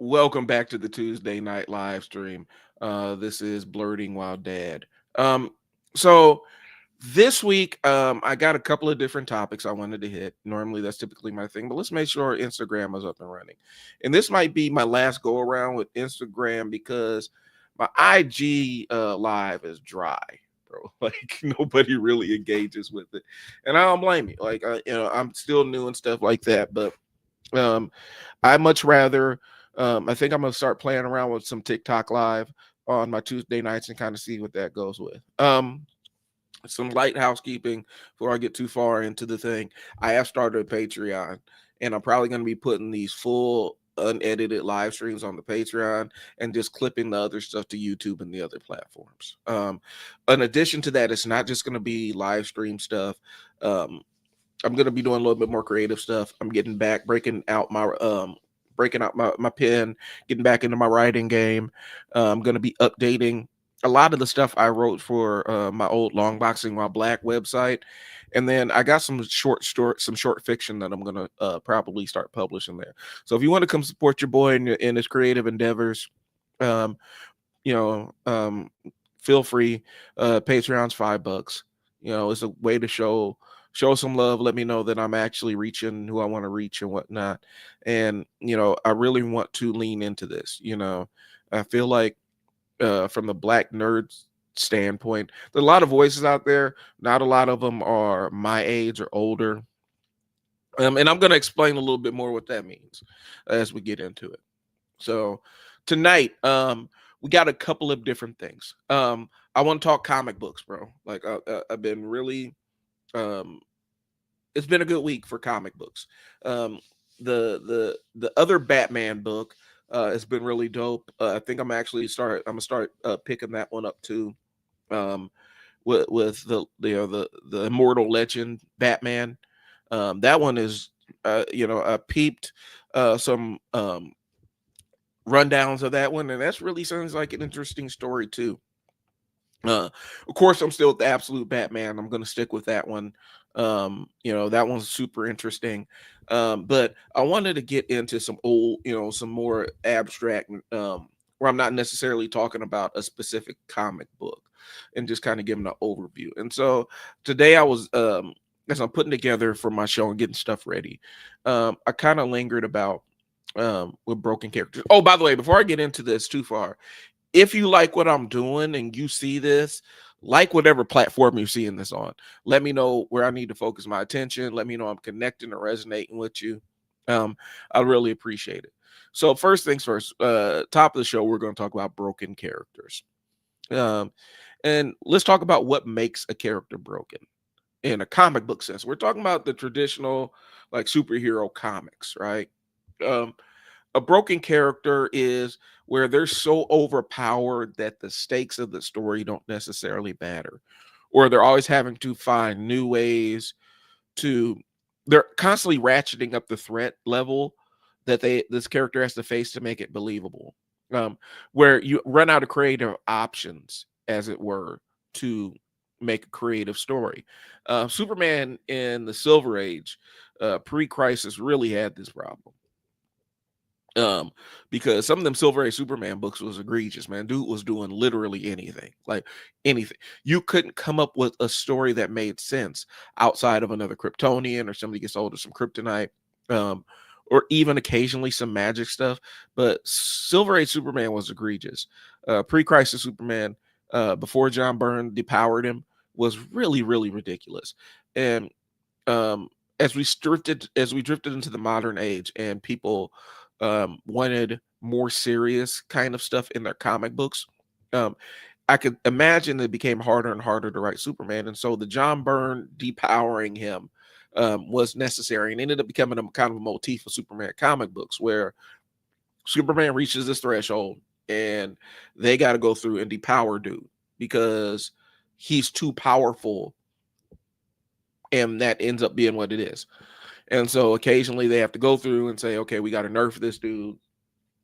Welcome back to the Tuesday night live stream. This is Blurting While Dad. Um, so this week, I got a couple of different topics I wanted to hit. Normally, that's typically my thing, but let's make sure Instagram is up and running. And this might be my last go around with Instagram because my IG live is dry, bro. Like nobody really engages with it, and I don't blame you. Like, I'm still new and stuff like that, but um, I much rather. I think I'm gonna start playing around with some TikTok live on my Tuesday nights and kind of see what that goes with. Some light housekeeping before I get too far into the thing. I have started a Patreon, and I'm probably going to be putting these full unedited live streams on the Patreon and just clipping the other stuff to YouTube and the other platforms. In addition to that, it's not just going to be live stream stuff. Um, I'm going to be doing a little bit more creative stuff. I'm getting back, breaking out my pen, getting back into my writing game. I'm going to be updating a lot of the stuff I wrote for my old Long Boxing While Black website. And then I got some some short fiction that I'm going to probably start publishing there. So if you want to come support your boy in his creative endeavors, um, you know, um, feel free. Patreon's $5. It's a way to show some love. Let me know that I'm actually reaching who I want to reach and whatnot. And I really want to lean into this. I feel like from the Black nerd standpoint, there's a lot of voices out there. Not a lot of them are my age or older. And I'm going to explain a little bit more what that means as we get into it. So tonight, we got a couple of different things. I want to talk comic books, bro. Like I've been really, um, it's been a good week for comic books. Um, the other Batman book has been really dope. I think I'm gonna start picking that one up too. Um, with the immortal legend Batman. That one is I peeped some rundowns of that one, and that's really sounds like an interesting story too. Uh, of course, I'm still with the absolute Batman. I'm going to stick with that one. That one's super interesting. But I wanted to get into some old, some more abstract, where I'm not necessarily talking about a specific comic book and just kind of giving an overview. And so today as I'm putting together for my show and getting stuff ready, I kind of lingered about with broken characters. Oh, by the way, before I get into this too far, if you like what I'm doing and you see this, like whatever platform you're seeing this on, let me know where I need to focus my attention. Let me know I'm connecting or resonating with you. I really appreciate it. So first things first, top of the show, we're going to talk about broken characters. Um, and let's talk about what makes a character broken in a comic book sense. We're talking about the traditional like superhero comics, right? Um, a broken character is where they're so overpowered that the stakes of the story don't necessarily matter, or they're always having to find new ways to they're constantly ratcheting up the threat level that this character has to face to make it believable. Where you run out of creative options, as it were, to make a creative story. Superman in the Silver Age, pre-crisis, really had this problem. Um, because some of them Silver Age Superman books was egregious, man. Dude was doing literally anything, like anything. You couldn't come up with a story that made sense outside of another Kryptonian or somebody gets hold of some kryptonite, um, or even occasionally some magic stuff. But Silver Age Superman was egregious. Pre-crisis Superman, before John Byrne depowered him, was really, really ridiculous. And um, as we drifted into the modern age, and people wanted more serious kind of stuff in their comic books, um, I could imagine it became harder and harder to write Superman, and so the John Byrne depowering him was necessary, and ended up becoming a kind of a motif of Superman comic books, where Superman reaches this threshold, and they got to go through and depower dude because he's too powerful, and that ends up being what it is. And so occasionally they have to go through and say, okay, we got to nerf this dude,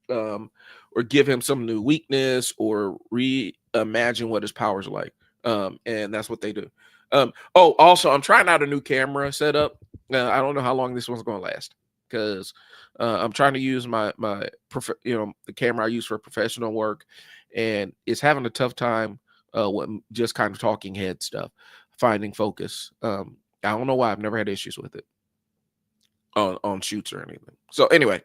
um, or give him some new weakness, or reimagine what his powers are like. And that's what they do. Also, I'm trying out a new camera setup. I don't know how long this one's going to last. because I'm trying to use the camera I use for professional work, and it's having a tough time with just kind of talking head stuff, finding focus. I don't know why. I've never had issues with it on shoots or anything. So anyway,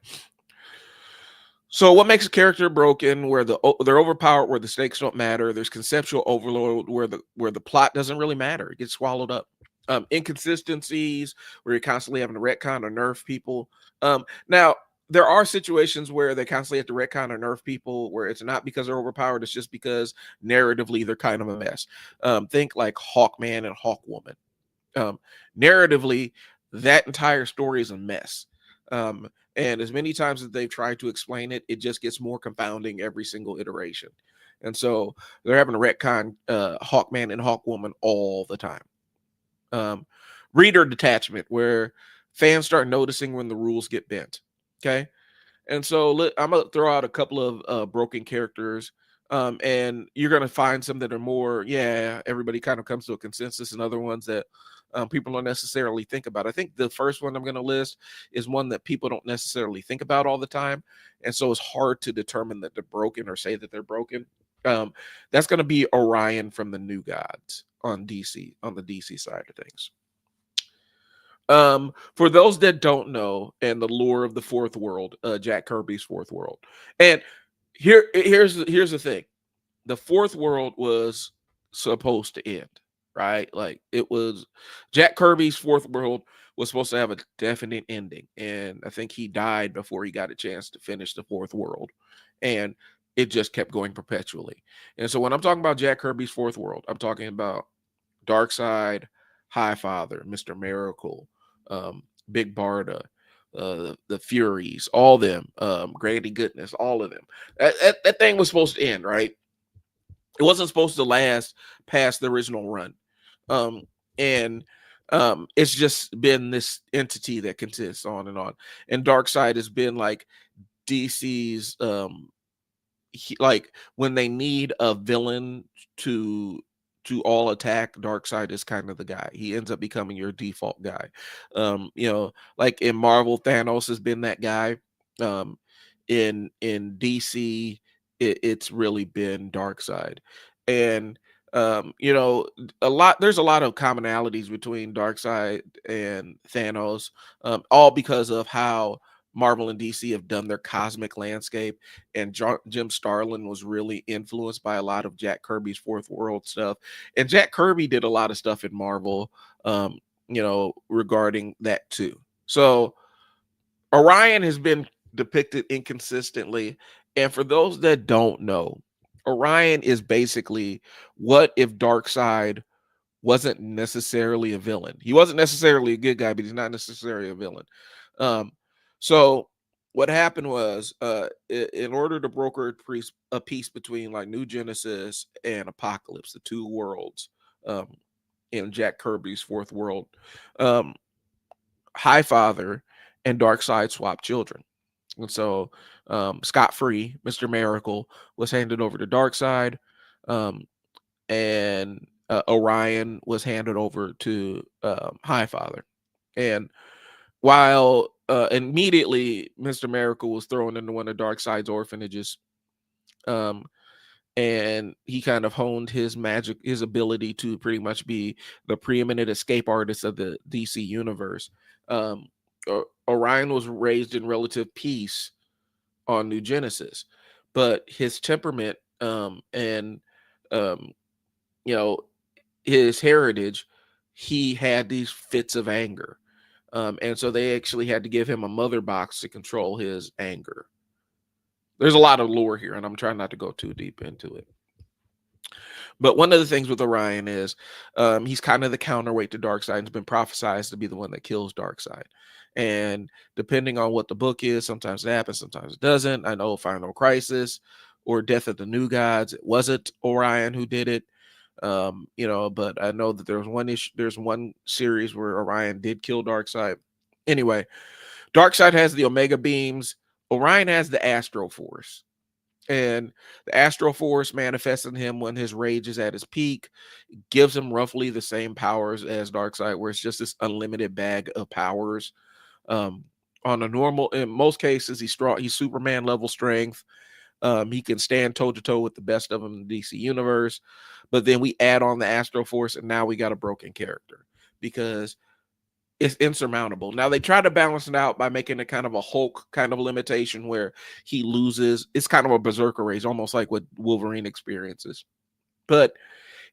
so what makes a character broken? Where they're overpowered, where the stakes don't matter. There's conceptual overload, where the plot doesn't really matter. It gets swallowed up. Inconsistencies, where you're constantly having to retcon or nerf people. Now there are situations where they constantly have to retcon or nerf people, where it's not because they're overpowered. It's just because narratively they're kind of a mess. Think like Hawkman and Hawkwoman. Um, Narratively, that entire story is a mess. And as many times as they've tried to explain it, it just gets more confounding every single iteration. And so they're having to retcon Hawkman and Hawkwoman all the time. Reader detachment, where fans start noticing when the rules get bent. Okay. And so I'm gonna throw out a couple of broken characters, and you're gonna find some that are more, yeah, everybody kind of comes to a consensus, and other ones that people don't necessarily think about. I think the first one I'm gonna list is one that people don't necessarily think about all the time, and so it's hard to determine that they're broken or say that they're broken. Um, that's gonna be Orion from the New Gods on DC, on the DC side of things. For those that don't know, and the lore of the fourth world, Jack Kirby's fourth world, and here's the thing: the fourth world was supposed to end, right? Like it was Jack Kirby's fourth world was supposed to have a definite ending, and I think he died before he got a chance to finish the fourth world, and it just kept going perpetually. And so when I'm talking about Jack Kirby's fourth world, I'm talking about Darkseid, Highfather, Mr. Miracle, Big Barda, the Furies, all them, Grady Goodness, all of them. That thing was supposed to end, right? It wasn't supposed to last past the original run. Um, and it's just been this entity that consists on and on. And Darkseid has been like DC's like when they need a villain to all attack, Darkseid is kind of the guy. He ends up becoming your default guy. Like in Marvel, Thanos has been that guy. um in DC, it's really been Darkseid. And there's a lot of commonalities between Darkseid and Thanos, all because of how Marvel and DC have done their cosmic landscape, and Jim Starlin was really influenced by a lot of Jack Kirby's Fourth World stuff. And Jack Kirby did a lot of stuff in Marvel, regarding that too. So Orion has been depicted inconsistently. And for those that don't know, Orion is basically what if Darkseid wasn't necessarily a villain. He wasn't necessarily a good guy, but he's not necessarily a villain. Um, so what happened was, in order to broker a peace between like New Genesis and Apocalypse, the two worlds, um, in Jack Kirby's fourth world, um, Highfather and Darkseid swapped children. And so Scott Free, Mr. Miracle, was handed over to Darkseid. Um, and Orion was handed over to Highfather. And while immediately Mr. Miracle was thrown into one of Darkseid's orphanages, um, and he kind of honed his ability to pretty much be the preeminent escape artist of the DC universe. Um, Orion was raised in relative peace on New Genesis, but his temperament, and um, you know his heritage, he had these fits of anger. And so they actually had to give him a mother box to control his anger. There's a lot of lore here, and I'm trying not to go too deep into it. But one of the things with Orion is, he's kind of the counterweight to Darkseid. It's been prophesized to be the one that kills Darkseid. And depending on what the book is, sometimes it happens, sometimes it doesn't. I know Final Crisis or Death of the New Gods, it wasn't Orion who did it. But I know that there's one series where Orion did kill Darkseid. Anyway, Darkseid has the Omega beams. Orion has the Astro Force. And the Astro Force manifests in him when his rage is at its peak, gives him roughly the same powers as Darkseid, where it's just this unlimited bag of powers. Um, On a normal, in most cases, he's strong. He's Superman level strength. He can stand toe to toe with the best of them in the DC universe. But then we add on the Astro Force, and now we got a broken character because it's insurmountable. Now they try to balance it out by making it kind of a Hulk kind of limitation where he loses. It's kind of a berserker race, almost like what Wolverine experiences. But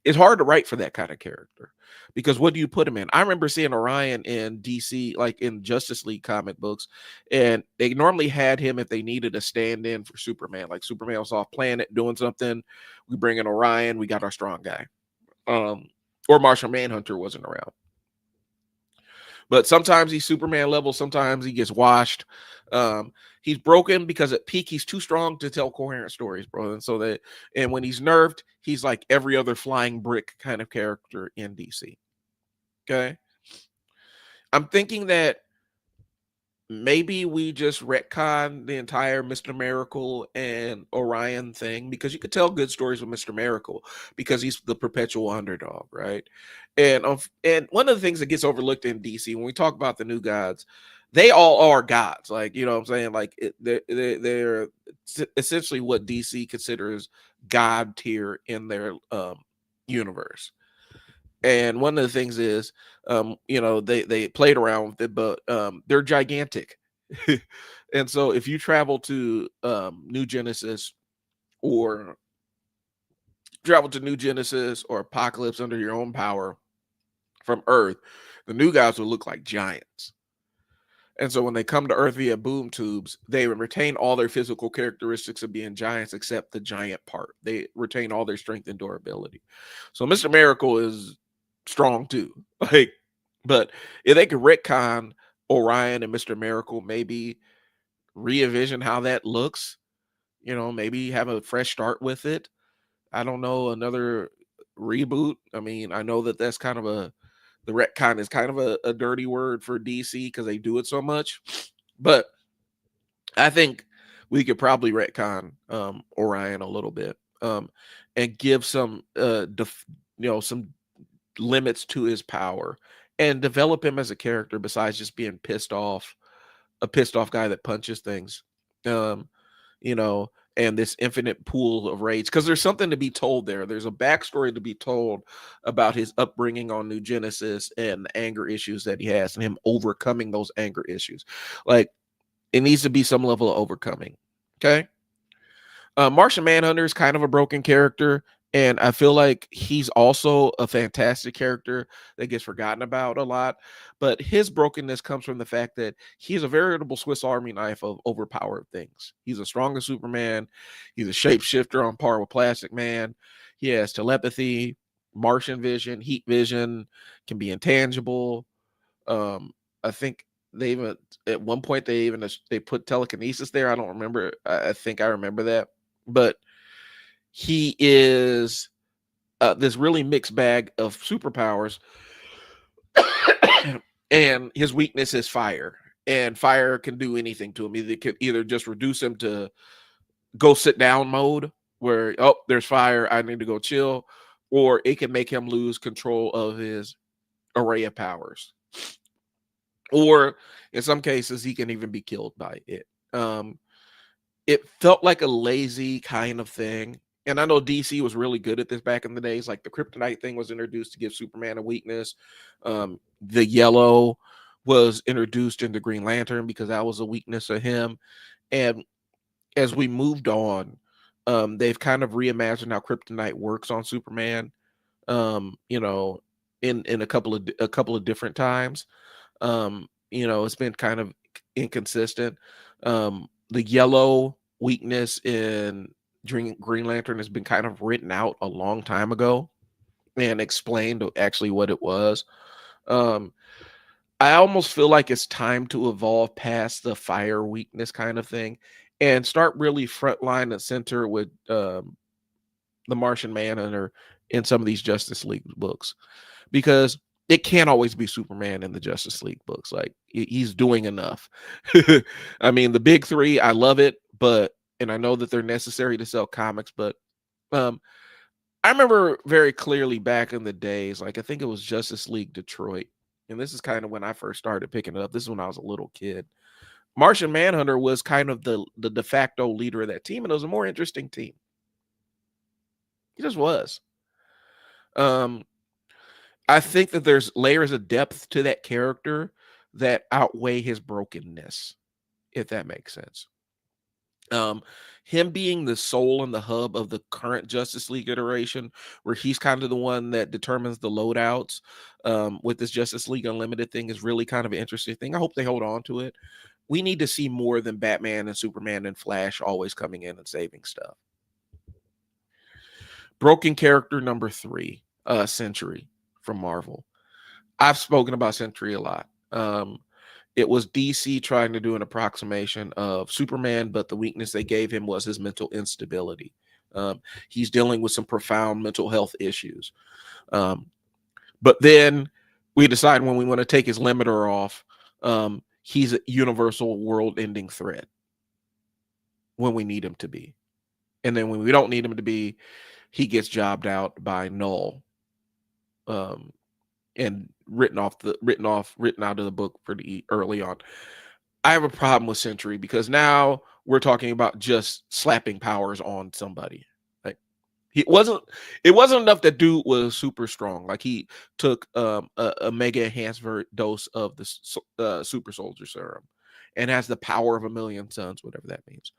it's hard to write for that kind of character because what do you put him in? I remember seeing Orion in DC, like in Justice League comic books, and they normally had him if they needed a stand-in for Superman. Like Superman was off planet doing something, we bring in Orion, we got our strong guy. Or Martian Manhunter wasn't around. But sometimes he's Superman level, sometimes he gets washed. He's broken because at peak he's too strong to tell coherent stories, bro. And when he's nerfed, he's like every other flying brick kind of character in DC. Okay. I'm thinking that maybe we just retcon the entire Mr. Miracle and Orion thing because you could tell good stories with Mr. Miracle because he's the perpetual underdog, right? And one of the things that gets overlooked in DC when we talk about the new gods, they all are gods. Like, you know what I'm saying? Like they're essentially what DC considers god tier in their universe. And one of the things is, they played around with it, but they're gigantic. And so if you travel to New Genesis or Apocalypse under your own power from Earth, the new guys will look like giants. And so when they come to Earth via boom tubes, they retain all their physical characteristics of being giants, except the giant part. They retain all their strength and durability. So Mr. Miracle is strong too. Like, but if they could retcon Orion and Mr. Miracle, maybe re-envision how that looks, maybe have a fresh start with it. I don't know, another reboot. I mean, I know that that's kind of the retcon is kind of a dirty word for DC because they do it so much. But I think we could probably retcon Orion a little bit and give some some limits to his power and develop him as a character besides just being a pissed off guy that punches things. Um, you know, and this infinite pool of rage because there's something to be told there. There's a backstory to be told about his upbringing on New Genesis and the anger issues that he has and him overcoming those anger issues. Like, it needs to be some level of overcoming. Okay. Martian Manhunter is kind of a broken character, and I feel like he's also a fantastic character that gets forgotten about a lot. But his brokenness comes from the fact that he's a veritable Swiss Army knife of overpowered things. He's a stronger Superman. He's a shapeshifter on par with Plastic Man. He has telepathy, Martian vision, heat vision, can be intangible. I think they even at one point they put telekinesis there. I don't remember. I think I remember that, but he is this really mixed bag of superpowers, and his weakness is fire. And fire can do anything to him. It could either just reduce him to go sit down mode, where there's fire, I need to go chill, or it can make him lose control of his array of powers. Or in some cases, he can even be killed by it. It felt like a lazy kind of thing. And I know DC was really good at this back in the days. Like the kryptonite thing was introduced to give Superman a weakness. The yellow was introduced into Green Lantern because that was a weakness of him. And as we moved on, they've kind of reimagined how kryptonite works on Superman. In a couple of different times. It's been kind of inconsistent. The yellow weakness in Green Lantern has been kind of written out a long time ago and explained actually what it was. I almost feel like it's time to evolve past the fire weakness kind of thing and start really frontline and center with the Martian Manhunter in some of these Justice League books, because it can't always be Superman in the Justice League books. Like, he's doing enough. I mean, the big three, I love it, and I know that they're necessary to sell comics, but I remember very clearly back in the days, like I think it was Justice League Detroit, and this is kind of when I first started picking it up. This is when I was a little kid. Martian Manhunter was kind of the de facto leader of that team, and it was a more interesting team. He just was. Um, I think that there's layers of depth to that character that outweigh his brokenness, if that makes sense. Um, him being the soul and the hub of the current Justice League iteration, where he's kind of the one that determines the loadouts, with this Justice League Unlimited thing, is really kind of an interesting thing. I hope they hold on to it. We need to see more than Batman and Superman and Flash always coming in and saving stuff. Broken character number 3, Sentry from Marvel. I've spoken about Sentry a lot. It was DC trying to do an approximation of Superman, but the weakness they gave him was his mental instability. He's dealing with some profound mental health issues. But then we decide when we want to take his limiter off, he's a universal world-ending threat when we need him to be. And then when we don't need him to be, he gets jobbed out by Null, and written out of the book pretty early on. I have a problem with Sentry because now we're talking about just slapping powers on somebody. Like it wasn't enough that dude was super strong. Like he took a mega enhanced dose of the super soldier serum and has the power of a million suns, whatever that means.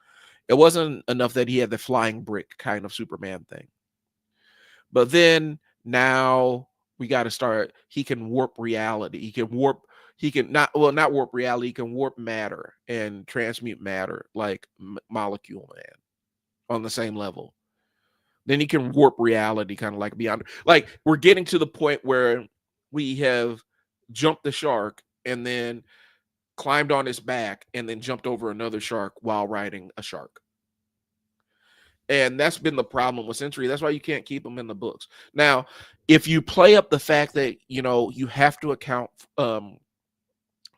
It wasn't enough that he had the flying brick kind of Superman thing. But then now we got to start. He can warp reality. He can not warp reality. He can warp matter and transmute matter like Molecule Man on the same level. Then he can warp reality, kind of like beyond. Like we're getting to the point where we have jumped the shark and then climbed on his back and then jumped over another shark while riding a shark. And that's been the problem with Sentry. That's why you can't keep him in the books. Now, if you play up the fact that, you have to account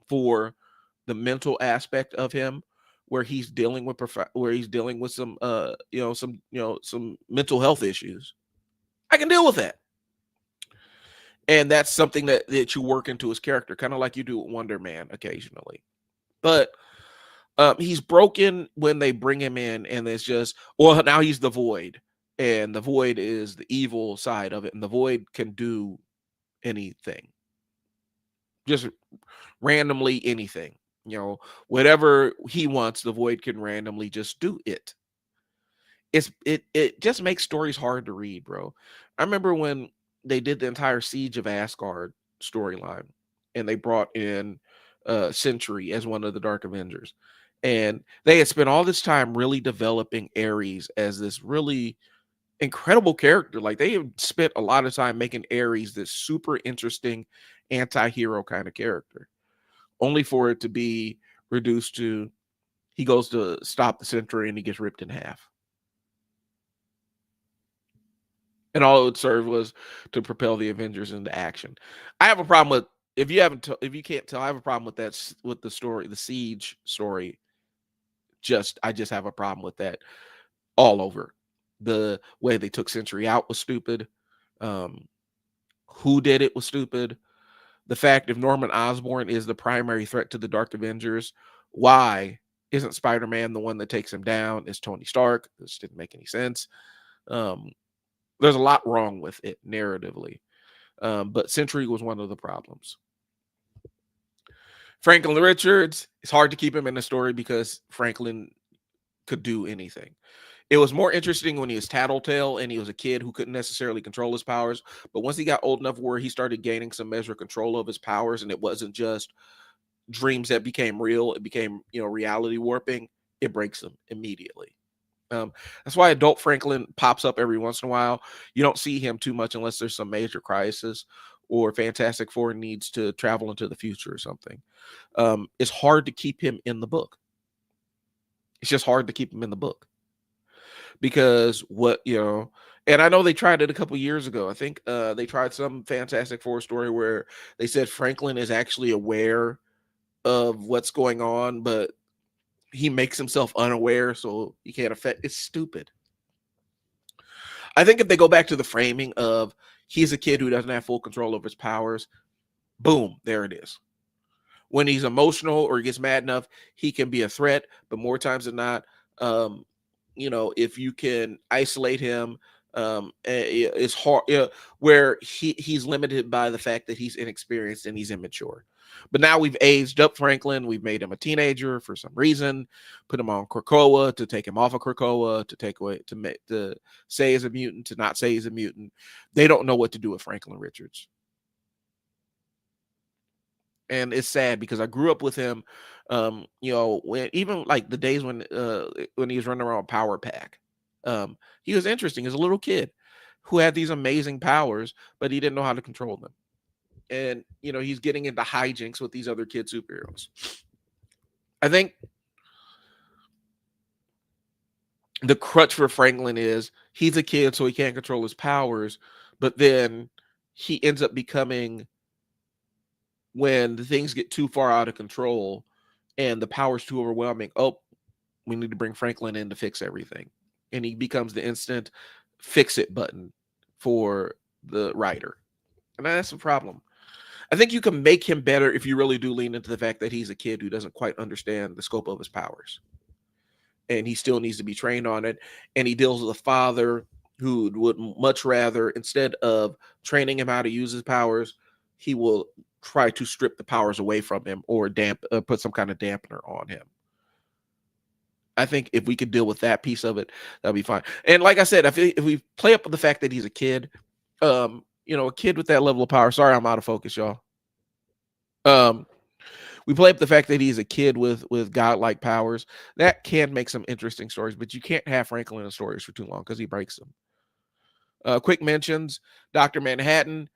for the mental aspect of him, where he's dealing with some some mental health issues, I can deal with that. And that's something that you work into his character, kind of like you do with Wonder Man occasionally. But he's broken when they bring him in, and it's just, well, now he's the Void, and the Void is the evil side of it, and the Void can do anything, just randomly anything. Whatever he wants, the Void can randomly just do it. It just makes stories hard to read, bro. I remember when they did the entire Siege of Asgard storyline, and they brought in Sentry as one of the Dark Avengers. And they had spent all this time really developing Ares as this really incredible character. Like they had spent a lot of time making Ares this super interesting anti-hero kind of character, only for it to be reduced to he goes to stop the Sentry and he gets ripped in half. And all it would serve was to propel the Avengers into action. I have a problem with, if you can't tell, I have a problem with that, with the story, the Siege story. I just have a problem with that all over. The way they took Sentry out was stupid. Who did it was stupid. The fact if Norman Osborn is the primary threat to the Dark Avengers, why isn't Spider-Man the one that takes him down? It's Tony Stark. This didn't make any sense. There's a lot wrong with it narratively. But Sentry was one of the problems. Franklin Richards, it's hard to keep him in the story because Franklin could do anything. It was more interesting when he was Tattletale and he was a kid who couldn't necessarily control his powers. But once he got old enough where he started gaining some measure of control of his powers, and it wasn't just dreams that became real, it became, reality warping, it breaks him immediately. That's why adult Franklin pops up every once in a while. You don't see him too much unless there's some major crisis or Fantastic Four needs to travel into the future or something. It's hard to keep him in the book. It's just hard to keep him in the book because and I know they tried it a couple years ago. I think they tried some Fantastic Four story where they said Franklin is actually aware of what's going on, but he makes himself unaware, so he can't affect. It's stupid. I think if they go back to the framing of he's a kid who doesn't have full control over his powers, boom, there it is. When he's emotional or he gets mad enough, he can be a threat. But more times than not, um, if you can isolate him, it's hard. Where he's limited by the fact that he's inexperienced and he's immature. But now we've aged up Franklin. We've made him a teenager for some reason. Put him on Krakoa to take him off of Krakoa to take away to say he's a mutant to not say he's a mutant. They don't know what to do with Franklin Richards. And it's sad because I grew up with him. When even like the days when he was running around Power Pack, he was interesting as a little kid who had these amazing powers, but he didn't know how to control them. And he's getting into hijinks with these other kid superheroes. I think the crutch for Franklin is he's a kid, so he can't control his powers, but then he ends up becoming, when the things get too far out of control and the power's too overwhelming, oh, we need to bring Franklin in to fix everything. And he becomes the instant fix it button for the writer. And that's the problem. I think you can make him better if you really do lean into the fact that he's a kid who doesn't quite understand the scope of his powers. And he still needs to be trained on it. And he deals with a father who would much rather, instead of training him how to use his powers, he will try to strip the powers away from him or put some kind of dampener on him. I think if we could deal with that piece of it, that'll be fine. And like I said, if we play up with the fact that he's a kid, a kid with that level of power. Sorry, I'm out of focus, y'all. We play up the fact that he's a kid with godlike powers. That can make some interesting stories, but you can't have Franklin in stories for too long because he breaks them. Quick mentions: Dr. Manhattan.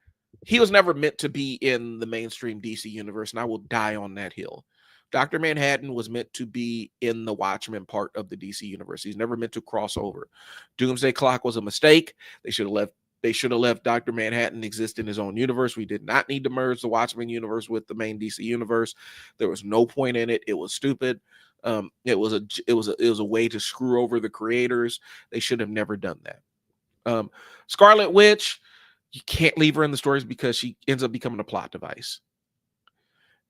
He was never meant to be in the mainstream DC universe, and I will die on that hill. Dr. Manhattan was meant to be in the Watchmen part of the DC universe. He's never meant to cross over. Doomsday Clock was a mistake. They should have left Dr. Manhattan exist in his own universe. We did not need to merge the Watchmen universe with the main DC universe. There was no point in it. It was stupid. It was a way to screw over the creators. They should have never done that. Scarlet Witch, you can't leave her in the stories because she ends up becoming a plot device.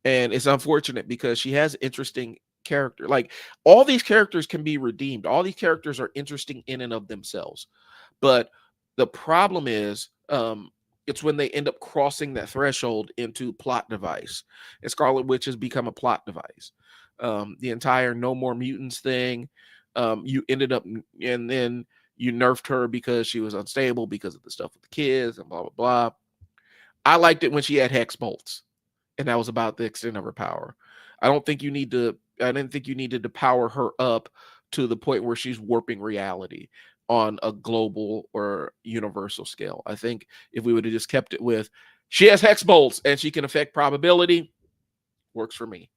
And it's unfortunate because she has interesting character. Like, all these characters can be redeemed. All these characters are interesting in and of themselves. But the problem is, it's when they end up crossing that threshold into plot device. And Scarlet Witch has become a plot device. The entire No More Mutants thing, you ended up, and then you nerfed her because she was unstable because of the stuff with the kids and blah, blah, blah. I liked it when she had hex bolts, and that was about the extent of her power. I didn't think you needed to power her up to the point where she's warping reality on a global or universal scale. I think if we would have just kept it with, she has hex bolts and she can affect probability, works for me.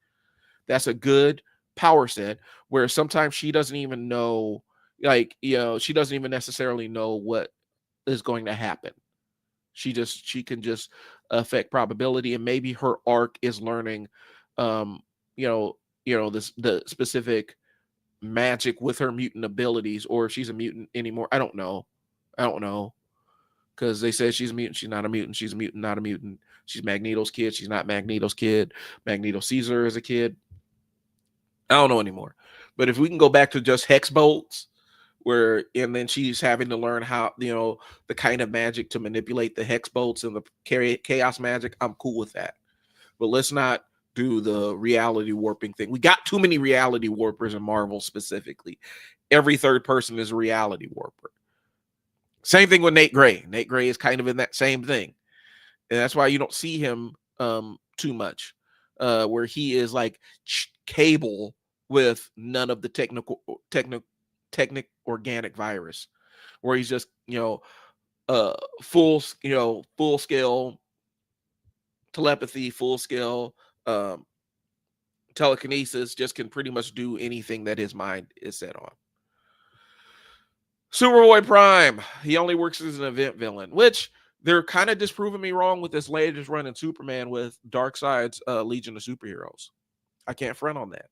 That's a good power set where sometimes she doesn't even know, she doesn't even necessarily know what is going to happen. She can just affect probability, and maybe her arc is learning, um, this the specific magic with her mutant abilities, or if she's a mutant anymore. I don't know. Because they said she's a mutant, she's not a mutant. She's a mutant, not a mutant. She's Magneto's kid. She's not Magneto's kid. Magneto sees her as a kid. I don't know anymore. But if we can go back to just hex bolts, and then she's having to learn how, the kind of magic to manipulate the hex bolts and the chaos magic, I'm cool with that. But let's not do the reality warping thing. We got too many reality warpers in Marvel specifically. Every third person is a reality warper. Same thing with Nate Gray. Nate Gray is kind of in that same thing. And that's why you don't see him too much, where he is like Cable with none of the technic organic virus, where he's just full scale telepathy, full scale telekinesis, just can pretty much do anything that his mind is set on. Superboy Prime, he only works as an event villain, which they're kind of disproving me wrong with this latest run in Superman with Darkseid's Legion of Superheroes. I can't front on that.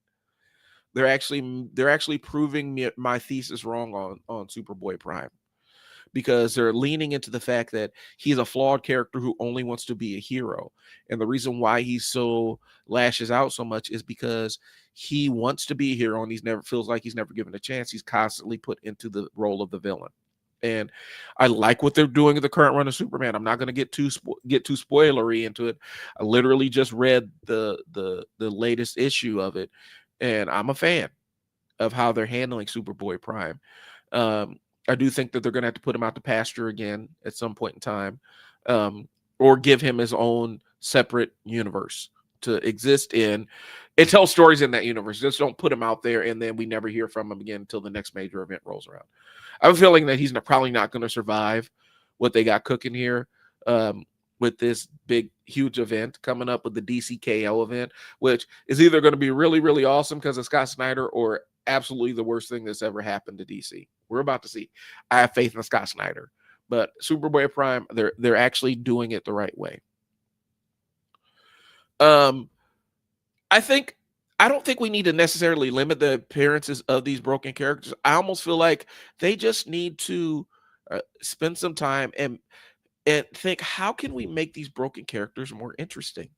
They're actually proving my thesis wrong on Superboy Prime, because they're leaning into the fact that he's a flawed character who only wants to be a hero. And the reason why he's so lashes out so much is because he wants to be a hero and he's never feels like he's never given a chance. He's constantly put into the role of the villain. And I like what they're doing with the current run of Superman. I'm not going to get too spoilery into it. I literally just read the latest issue of it, and I'm a fan of how they're handling Superboy Prime. Um, I do think that they're going to have to put him out to pasture again at some point in time, or give him his own separate universe to exist in and tell stories in that universe. Just don't put him out there and then we never hear from him again until the next major event rolls around. I have a feeling that he's probably not going to survive what they got cooking here, with this big, huge event coming up with the DCKO event, which is either going to be really, really awesome because of Scott Snyder or absolutely the worst thing that's ever happened to DC. We're about to see. I have faith in Scott Snyder, but Superboy Prime, they're actually doing it the right way. I think I don't think we need to necessarily limit the appearances of these broken characters. I almost feel like they just need to spend some time and think, how can we make these broken characters more interesting?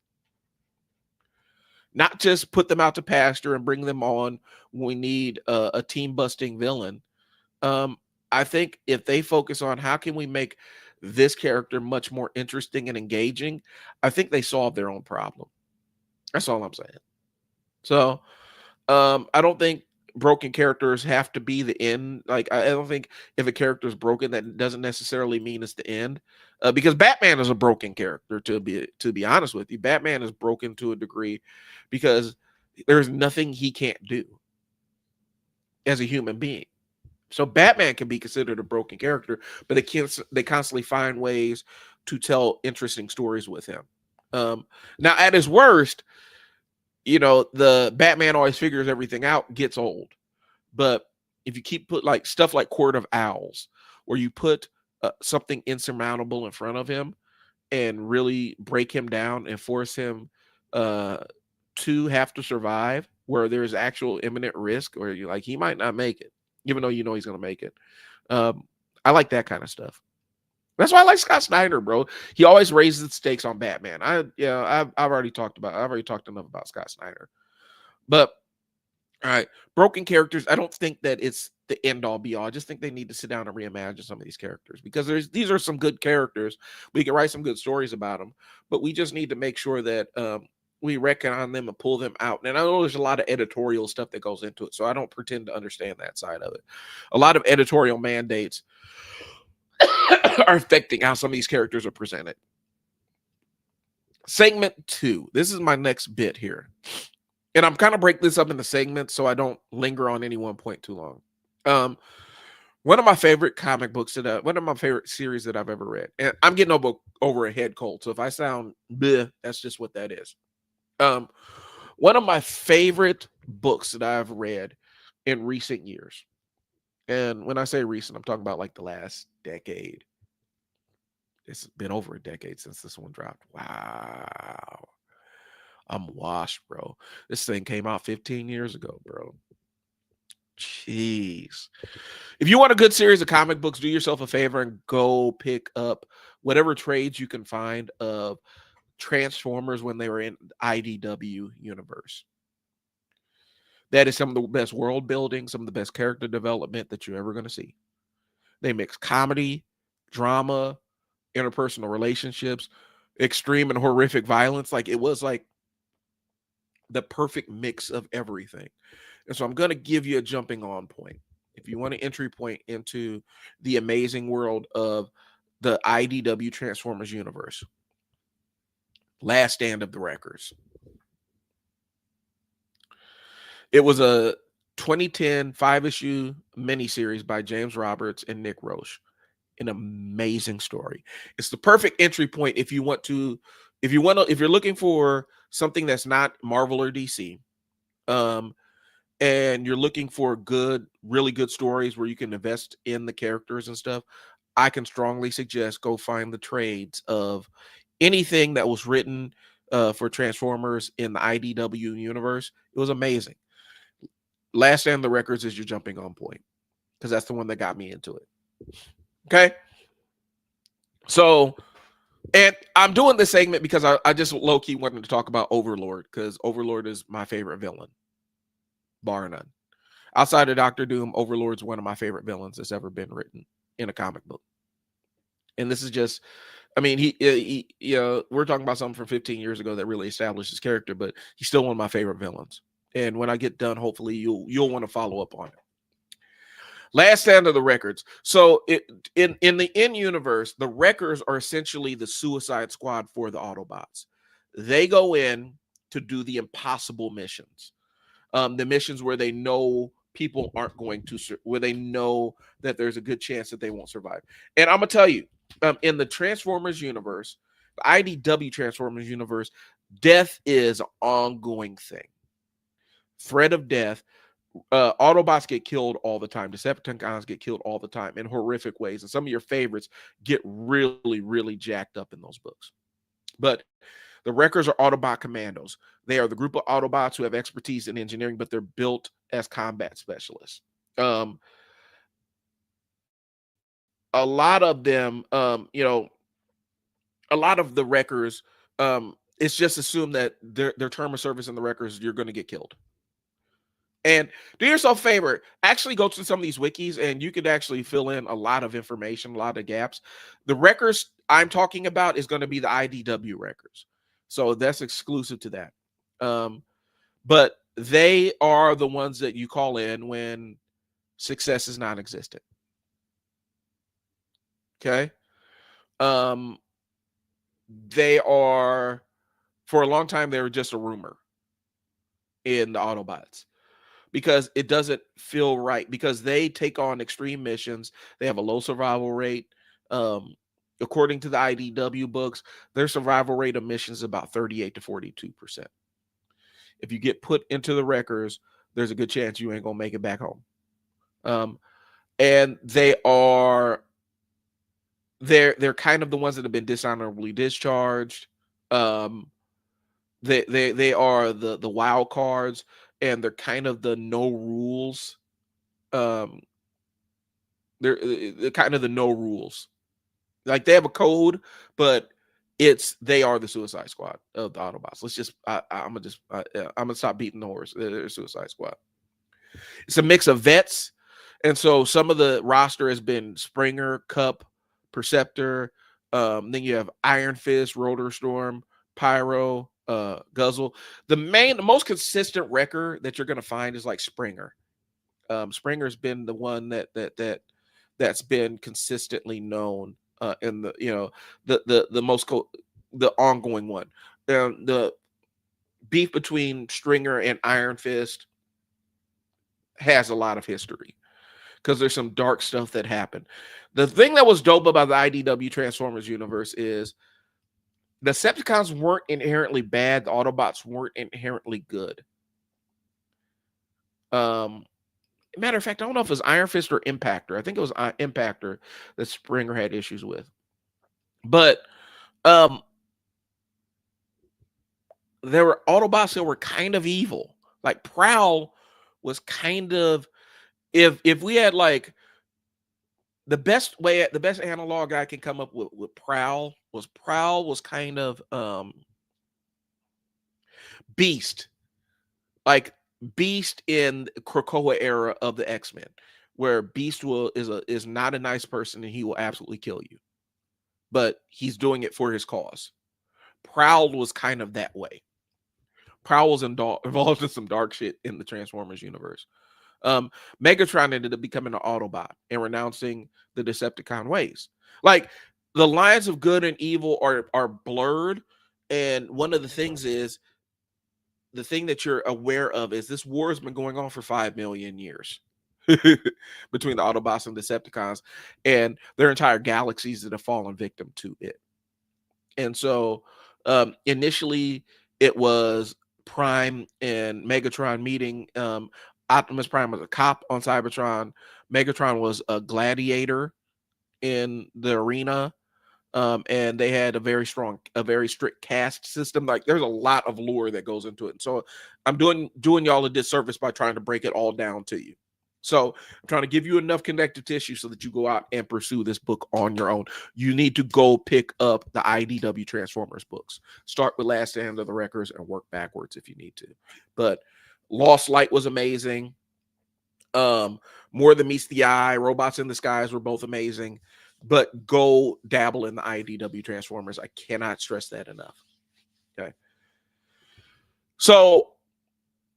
Not just put them out to pasture and bring them on when we need a team busting villain. I think if they focus on how can we make this character much more interesting and engaging, I think they solve their own problem. That's all I'm saying. So I don't think broken characters have to be the end. Like I don't think if a character is broken, that doesn't necessarily mean it's the end. Because Batman is a broken character. To be honest with you, Batman is broken to a degree because there's nothing he can't do as a human being. So Batman can be considered a broken character, but they constantly find ways to tell interesting stories with him. Now, at his worst, the Batman always figures everything out gets old. But if you keep put like stuff like Court of Owls, where you put something insurmountable in front of him and really break him down and force him to have to survive, where there's actual imminent risk, or you like he might not make it, even though he's going to make it. I like that kind of stuff. That's why I like Scott Snyder, bro. He always raises the stakes on Batman. I've already talked enough about Scott Snyder. But all right, broken characters. I don't think that it's the end all be all. I just think they need to sit down and reimagine some of these characters because these are some good characters. We can write some good stories about them, but we just need to make sure that we reckon on them and pull them out. And I know there's a lot of editorial stuff that goes into it, so I don't pretend to understand that side of it. A lot of editorial mandates are affecting how some of these characters are presented. Segment 2. This is my next bit here. And I'm kind of break this up into segments so I don't linger on any one point too long. One of my favorite comic books one of my favorite series that I've ever read. And I'm getting over a head cold. So if I sound bleh, that's just what that is. One of my favorite books that I've read in recent years. And when I say recent, I'm talking about like the last decade. It's been over a decade since this one dropped. Wow. I'm washed, bro. This thing came out 15 years ago, bro. Jeez. If you want a good series of comic books, do yourself a favor and go pick up whatever trades you can find of Transformers when they were in IDW universe. That is some of the best world building, some of the best character development that you're ever going to see. They mix comedy, drama, interpersonal relationships, extreme and horrific violence. Like it was like the perfect mix of everything. And so I'm going to give you a jumping on point. If you want an entry point into the amazing world of the IDW Transformers universe, Last Stand of the Wreckers. It was a 2010 5-issue miniseries by James Roberts and Nick Roche. An amazing story. It's the perfect entry point if you're looking for something that's not Marvel or DC, and you're looking for really good stories where you can invest in the characters and stuff. I can strongly suggest go find the trades of anything that was written for Transformers in the IDW universe. It was amazing. Last Stand of the Records is your jumping on point because that's the one that got me into it. Okay. So, and I'm doing this segment because I just low key wanted to talk about Overlord because Overlord is my favorite villain, bar none. Outside of Doctor Doom, Overlord's one of my favorite villains that's ever been written in a comic book. And this is just, I mean, we're talking about something from 15 years ago that really established his character, but he's still one of my favorite villains. And when I get done, hopefully you'll want to follow up on it. Last stand of the records. So in the in universe, the Wreckers are essentially the Suicide Squad for the Autobots. They go in to do the impossible missions, the missions where they know people aren't going to, where they know that there's a good chance that they won't survive. And I'm gonna tell you, in the Transformers universe, the IDW Transformers universe, death is an ongoing thing. Threat of death. Autobots get killed all the time. Decepticons get killed all the time in horrific ways. And some of your favorites get really, really jacked up in those books. But the Wreckers are Autobot commandos. They are the group of Autobots who have expertise in engineering, but they're built as combat specialists. Um, a lot of them, a lot of the Wreckers, it's just assumed that their term of service in the Wreckers, you're going to get killed. And do yourself a favor, actually go to some of these wikis and you could actually fill in a lot of information, a lot of gaps. The Wreckers I'm talking about is going to be the IDW Wreckers. So that's exclusive to that. But they are the ones that you call in when success is non-existent. Okay. Um, they are, for a long time, they were just a rumor in the Autobots because it doesn't feel right because they take on extreme missions. They have a low survival rate. According to the IDW books, their survival rate of missions is about 38 to 42%. If you get put into the Wreckers, there's a good chance you ain't gonna make it back home. And they're kind of the ones that have been dishonorably discharged. They are the wild cards, and they're kind of the no rules. Um, they're kind of the no rules. Like they have a code, but they are the Suicide Squad of the Autobots. Let's just I'm gonna stop beating the horse. They're Suicide Squad. It's a mix of vets, and so some of the roster has been Springer, Cup, Perceptor. Then you have Iron Fist, Rotor Storm, Pyro, Guzzle. The most consistent wrecker that you're gonna find is like Springer. Springer's been the one that's been consistently known in the the ongoing one. The beef between Stringer and Iron Fist has a lot of history because there's some dark stuff that happened. The thing that was dope about the IDW Transformers universe is the Decepticons weren't inherently bad. The Autobots weren't inherently good. Matter of fact, I don't know if it was Iron Fist or Impactor. I think it was Impactor that Springer had issues with. But there were Autobots that were kind of evil. Like Prowl was kind of, if we had like the best analog I can come up with Prowl was kind of Beast. Like Beast in Krakoa era of the X-Men, where Beast is not a nice person and he will absolutely kill you. But he's doing it for his cause. Prowl was kind of that way. Prowl was involved in some dark shit in the Transformers universe. Megatron ended up becoming an Autobot and renouncing the Decepticon ways. Like the lines of good and evil are blurred, and one of the things is the thing that you're aware of is this war has been going on for 5 million years between the Autobots and Decepticons, and their entire galaxies that have fallen victim to it. And so initially it was Prime and Megatron meeting. Optimus Prime was a cop on Cybertron. Megatron was a gladiator in the arena. And they had a very strict caste system. Like there's a lot of lore that goes into it. And so I'm doing y'all a disservice by trying to break it all down to you. So I'm trying to give you enough connective tissue so that you go out and pursue this book on your own. You need to go pick up the IDW Transformers books. Start with Last Stand of the Wreckers and work backwards if you need to. But Lost Light was amazing. More Than Meets the Eye, Robots in the Skies were both amazing. But go dabble in the IDW Transformers. I cannot stress that enough. Okay. So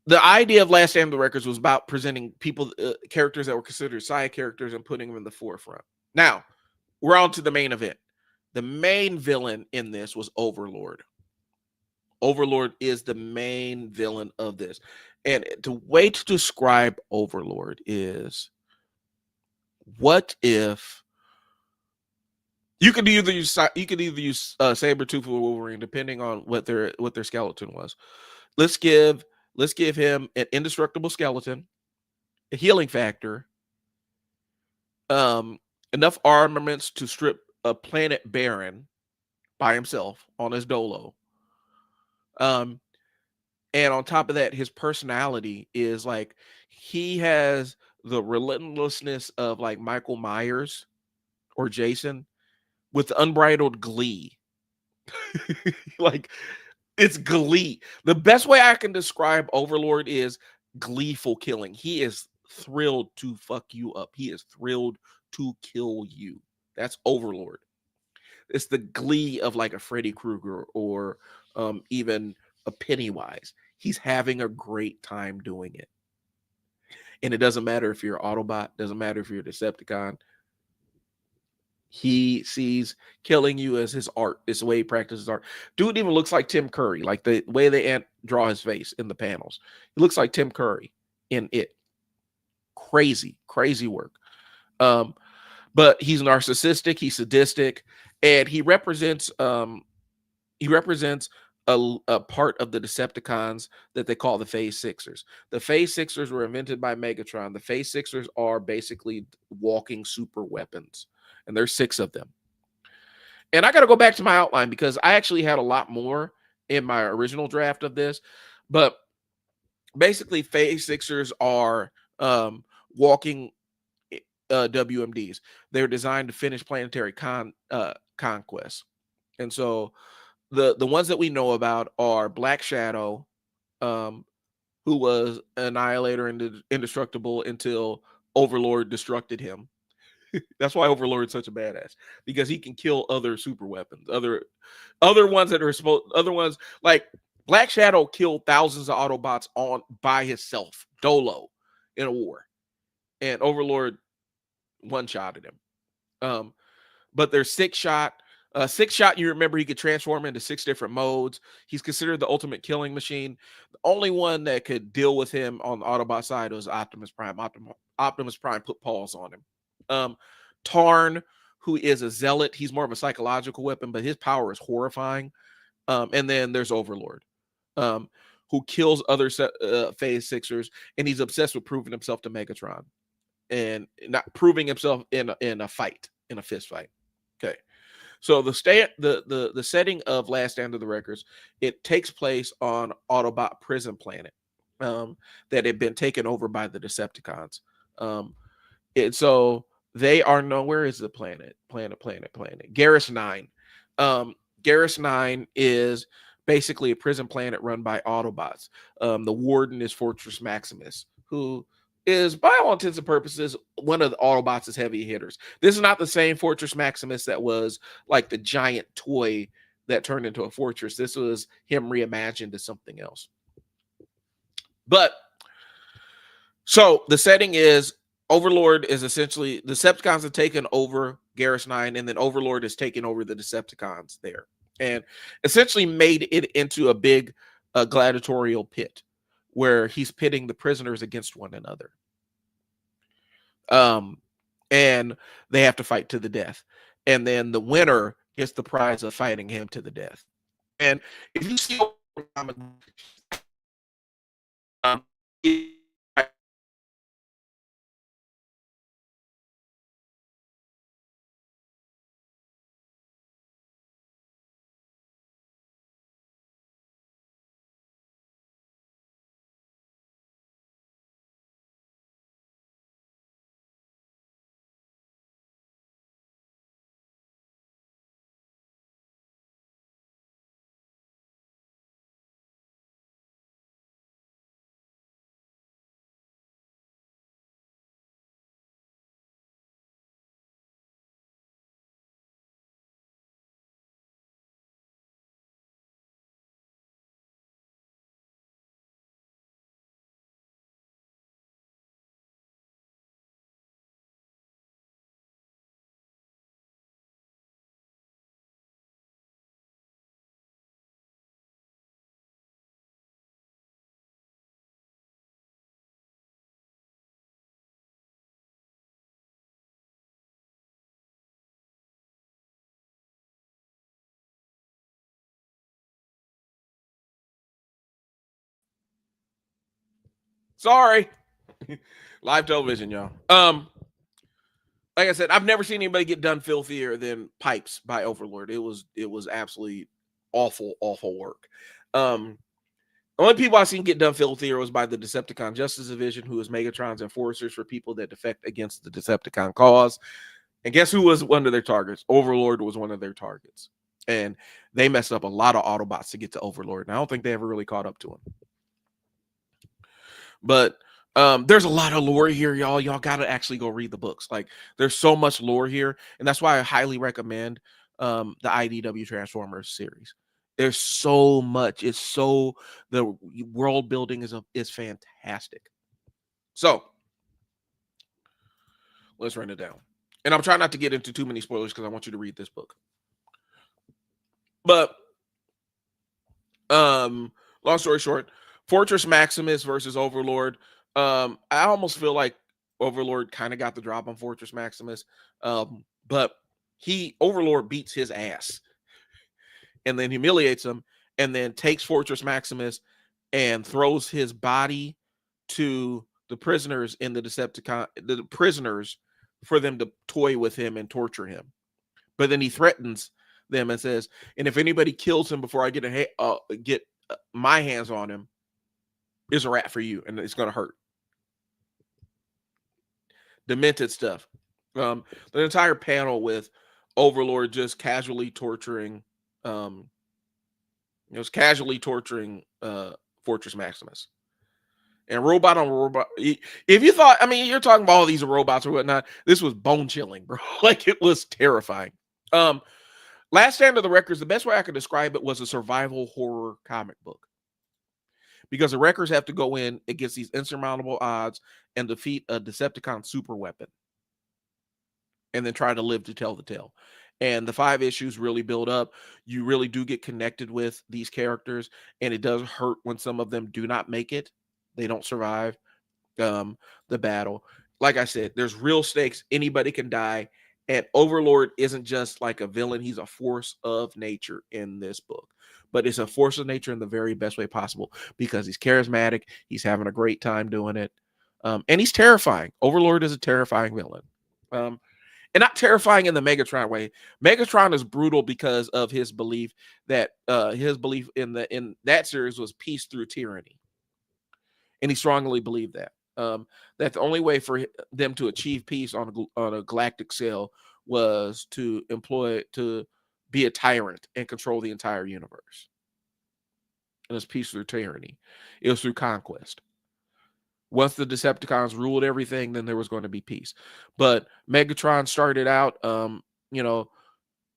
the idea of Last Stand of the Records was about presenting people, characters that were considered side characters and putting them in the forefront. Now, we're on to the main event. The main villain in this was Overlord. Overlord is the main villain of this. And the way to describe Overlord is, what if you could either use Sabretooth or Wolverine, depending on what their skeleton was. Let's give him an indestructible skeleton, a healing factor, enough armaments to strip a planet barren by himself on his dolo. And on top of that, his personality is like, he has the relentlessness of like Michael Myers or Jason with unbridled glee. Like, it's glee. The best way I can describe Overlord is gleeful killing. He is thrilled to fuck you up. He is thrilled to kill you. That's Overlord. It's the glee of like a Freddy Krueger or even a Pennywise. He's having a great time doing it. And it doesn't matter if you're an Autobot, doesn't matter if you're a Decepticon. He sees killing you as his art. It's the way he practices art. Dude even looks like Tim Curry, like the way they draw his face in the panels. He looks like Tim Curry in it. Crazy, crazy work. But he's narcissistic, he's sadistic, and he represents a part of the Decepticons that they call the Phase Sixers. The Phase Sixers were invented by Megatron. The Phase Sixers are basically walking super weapons, and there's 6 of them. And I got to go back to my outline because I actually had a lot more in my original draft of this. But basically, Phase Sixers are walking WMDs. They're designed to finish planetary conquests. And so the ones that we know about are Black Shadow, who was Annihilator and indestructible until Overlord destructed him. That's why Overlord's such a badass, because he can kill other super weapons, other ones that are other ones like Black Shadow killed thousands of Autobots by himself, dolo, in a war, and Overlord one-shotted him. But there's Six Shot. Six Shot, you remember, he could transform into 6 different modes. He's considered the ultimate killing machine. The only one that could deal with him on the Autobot side was Optimus Prime. Optimus Prime put paws on him. Tarn, who is a zealot, he's more of a psychological weapon, but his power is horrifying. And then there's Overlord, who kills other Phase Sixers, and he's obsessed with proving himself to Megatron, and not proving himself in a fight, in a fist fight. Okay. So the setting of Last Stand of the Wreckers, it takes place on Autobot prison planet that had been taken over by the Decepticons. And so they are where is the planet? Garrus 9. Garrus 9 is basically a prison planet run by Autobots. The warden is Fortress Maximus, who is, by all intents and purposes, one of the Autobots' heavy hitters. This is not the same Fortress Maximus that was like the giant toy that turned into a fortress. This was him reimagined as something else. But so the setting is Overlord is essentially, the Decepticons have taken over Garrus 9, and then Overlord is taking over the Decepticons there, and essentially made it into a big gladiatorial pit where he's pitting the prisoners against one another. And they have to fight to the death. And then the winner gets the prize of fighting him to the death. And if you see um, Sorry. Live television, y'all. Like I said, I've never seen anybody get done filthier than Pipes by Overlord. It was absolutely awful work. Um, only people I've seen get done filthier was by the Decepticon Justice Division, who is Megatron's enforcers for people that defect against the Decepticon cause. And guess who was one of their targets? Overlord was one of their targets. And they messed up a lot of Autobots to get to Overlord. And I don't think they ever really caught up to him. But there's a lot of lore here, y'all. Y'all got to actually go read the books. Like, there's so much lore here. And that's why I highly recommend the IDW Transformers series. There's so much. The world building is fantastic. So let's run it down. And I'm trying not to get into too many spoilers because I want you to read this book. But long story short, Fortress Maximus versus Overlord. I almost feel like Overlord kind of got the drop on Fortress Maximus. But Overlord beats his ass and then humiliates him and then takes Fortress Maximus and throws his body to the prisoners in the Decepticon, the prisoners, for them to toy with him and torture him. But then he threatens them and says, "And if anybody kills him before I get my hands on him, is a rat for you, and it's gonna hurt." Demented stuff. The entire panel with Overlord just casually torturing, Fortress Maximus. And robot on robot. If you thought, I mean, you're talking about all these robots or whatnot, this was bone chilling, bro. Like, it was terrifying. Last Stand of the Wreckers, the best way I could describe it was a survival horror comic book. Because the Wreckers have to go in against these insurmountable odds and defeat a Decepticon super weapon. And then try to live to tell the tale. And the 5 issues really build up. You really do get connected with these characters. And it does hurt when some of them do not make it. They don't survive the battle. Like I said, there's real stakes. Anybody can die. And Overlord isn't just like a villain. He's a force of nature in this book. But it's a force of nature in the very best way possible because he's charismatic. He's having a great time doing it. And he's terrifying. Overlord is a terrifying villain. And not terrifying in the Megatron way. Megatron is brutal because of his belief that in that series was peace through tyranny. And he strongly believed that. That the only way for them to achieve peace on a galactic scale was to be a tyrant and control the entire universe. And it's peace through tyranny. It was through conquest. Once the Decepticons ruled everything, then there was going to be peace. But Megatron started out,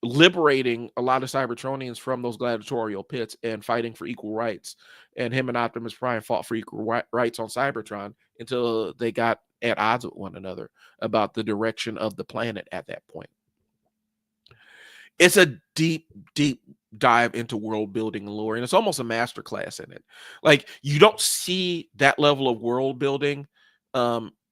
liberating a lot of Cybertronians from those gladiatorial pits and fighting for equal rights. And him and Optimus Prime fought for equal rights on Cybertron until they got at odds with one another about the direction of the planet at that point. It's a deep dive into world building lore, and it's almost a masterclass in it. Like, you don't see that level of world building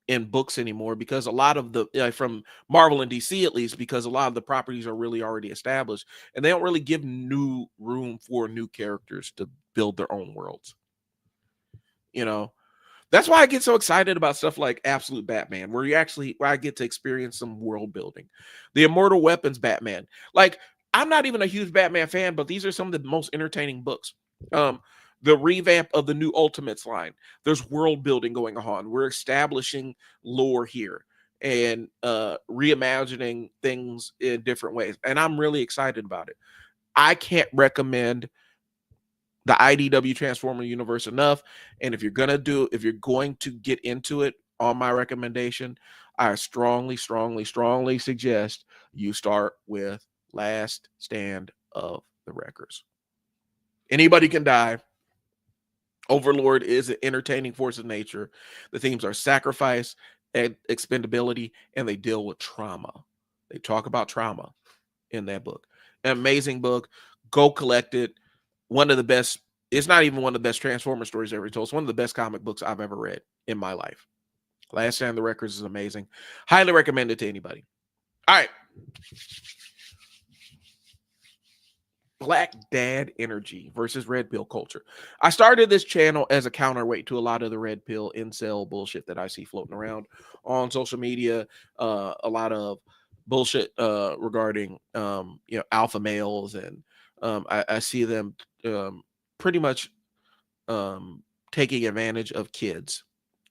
in books anymore because a lot of from Marvel and DC at least, because a lot of the properties are really already established and they don't really give new room for new characters to build their own worlds. That's why I get so excited about stuff like Absolute Batman, where I get to experience some world building. The Immortal Weapons Batman. Like, I'm not even a huge Batman fan, but these are some of the most entertaining books. The revamp of the new Ultimates line. There's world building going on. We're establishing lore here and reimagining things in different ways. And I'm really excited about it. I can't recommend the IDW Transformer universe enough. And if you're going to get into it, on my recommendation, I strongly suggest you start with Last Stand of the Wreckers. Anybody can die. Overlord is an entertaining force of nature. The themes are sacrifice and expendability, and they deal with trauma. They talk about trauma in that book. An amazing book. Go collect it. One of the best. It's not even one of the best Transformer stories ever told. It's one of the best comic books I've ever read in my life. Last Stand of the Wreckers is amazing. Highly recommend it to anybody. All right. Black dad energy versus red pill culture. I started this channel as a counterweight to a lot of the red pill incel bullshit that I see floating around on social media. A lot of bullshit regarding alpha males, and I see them um, pretty much um, taking advantage of kids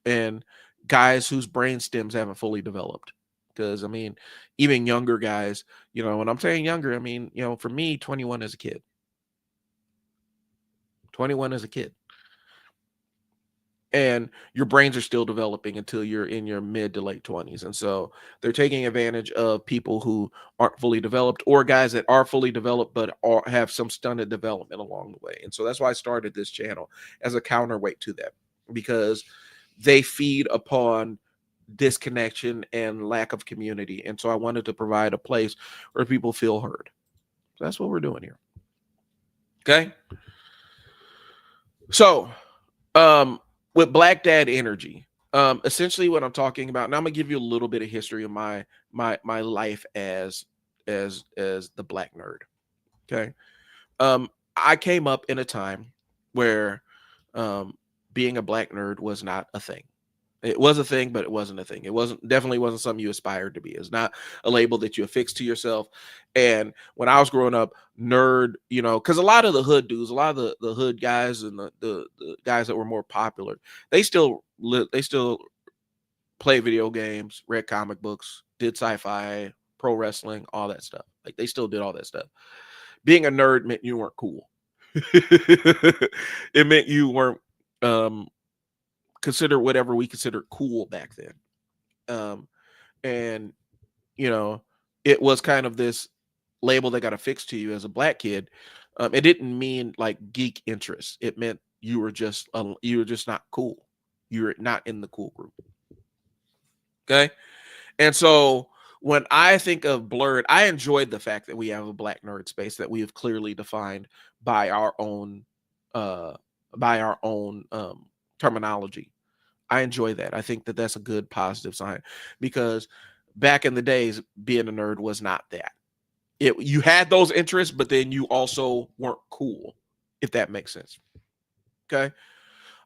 and guys whose brain stems haven't fully developed. Because I mean, even younger guys, when I'm saying younger, I mean, for me, 21 as a kid. 21 as a kid. And your brains are still developing until you're in your mid to late 20s. And so they're taking advantage of people who aren't fully developed, or guys that are fully developed but have some stunted development along the way. And so that's why I started this channel, as a counterweight to that, because they feed upon disconnection and lack of community. And so I wanted to provide a place where people feel heard. So that's what we're doing here. Okay. So with Black Dad energy, essentially what I'm talking about, and I'm gonna give you a little bit of history of my life as the black nerd. Okay. I came up in a time where um being a black nerd was not a thing. It was a thing, but it wasn't a thing. It definitely wasn't something you aspired to be. It's not a label that you affix to yourself. And when I was growing up, nerd, because a lot of the hood dudes, a lot of the hood guys and the guys that were more popular, they still play video games, read comic books, did sci-fi, pro wrestling, all that stuff. Like they still did all that stuff. Being a nerd meant you weren't cool. It meant you weren't um consider whatever we considered cool back then. And you know, it was kind of this label that got affixed to you as a black kid. It didn't mean like geek interest. It meant you were just not cool. You were not in the cool group. Okay. And so when I think of Blurred, I enjoyed the fact that we have a black nerd space that we have clearly defined by our own uh terminology. I enjoy that. I think that that's a good positive sign, because back in the days, being a nerd was not that. You had those interests, but then you also weren't cool, if that makes sense. Okay.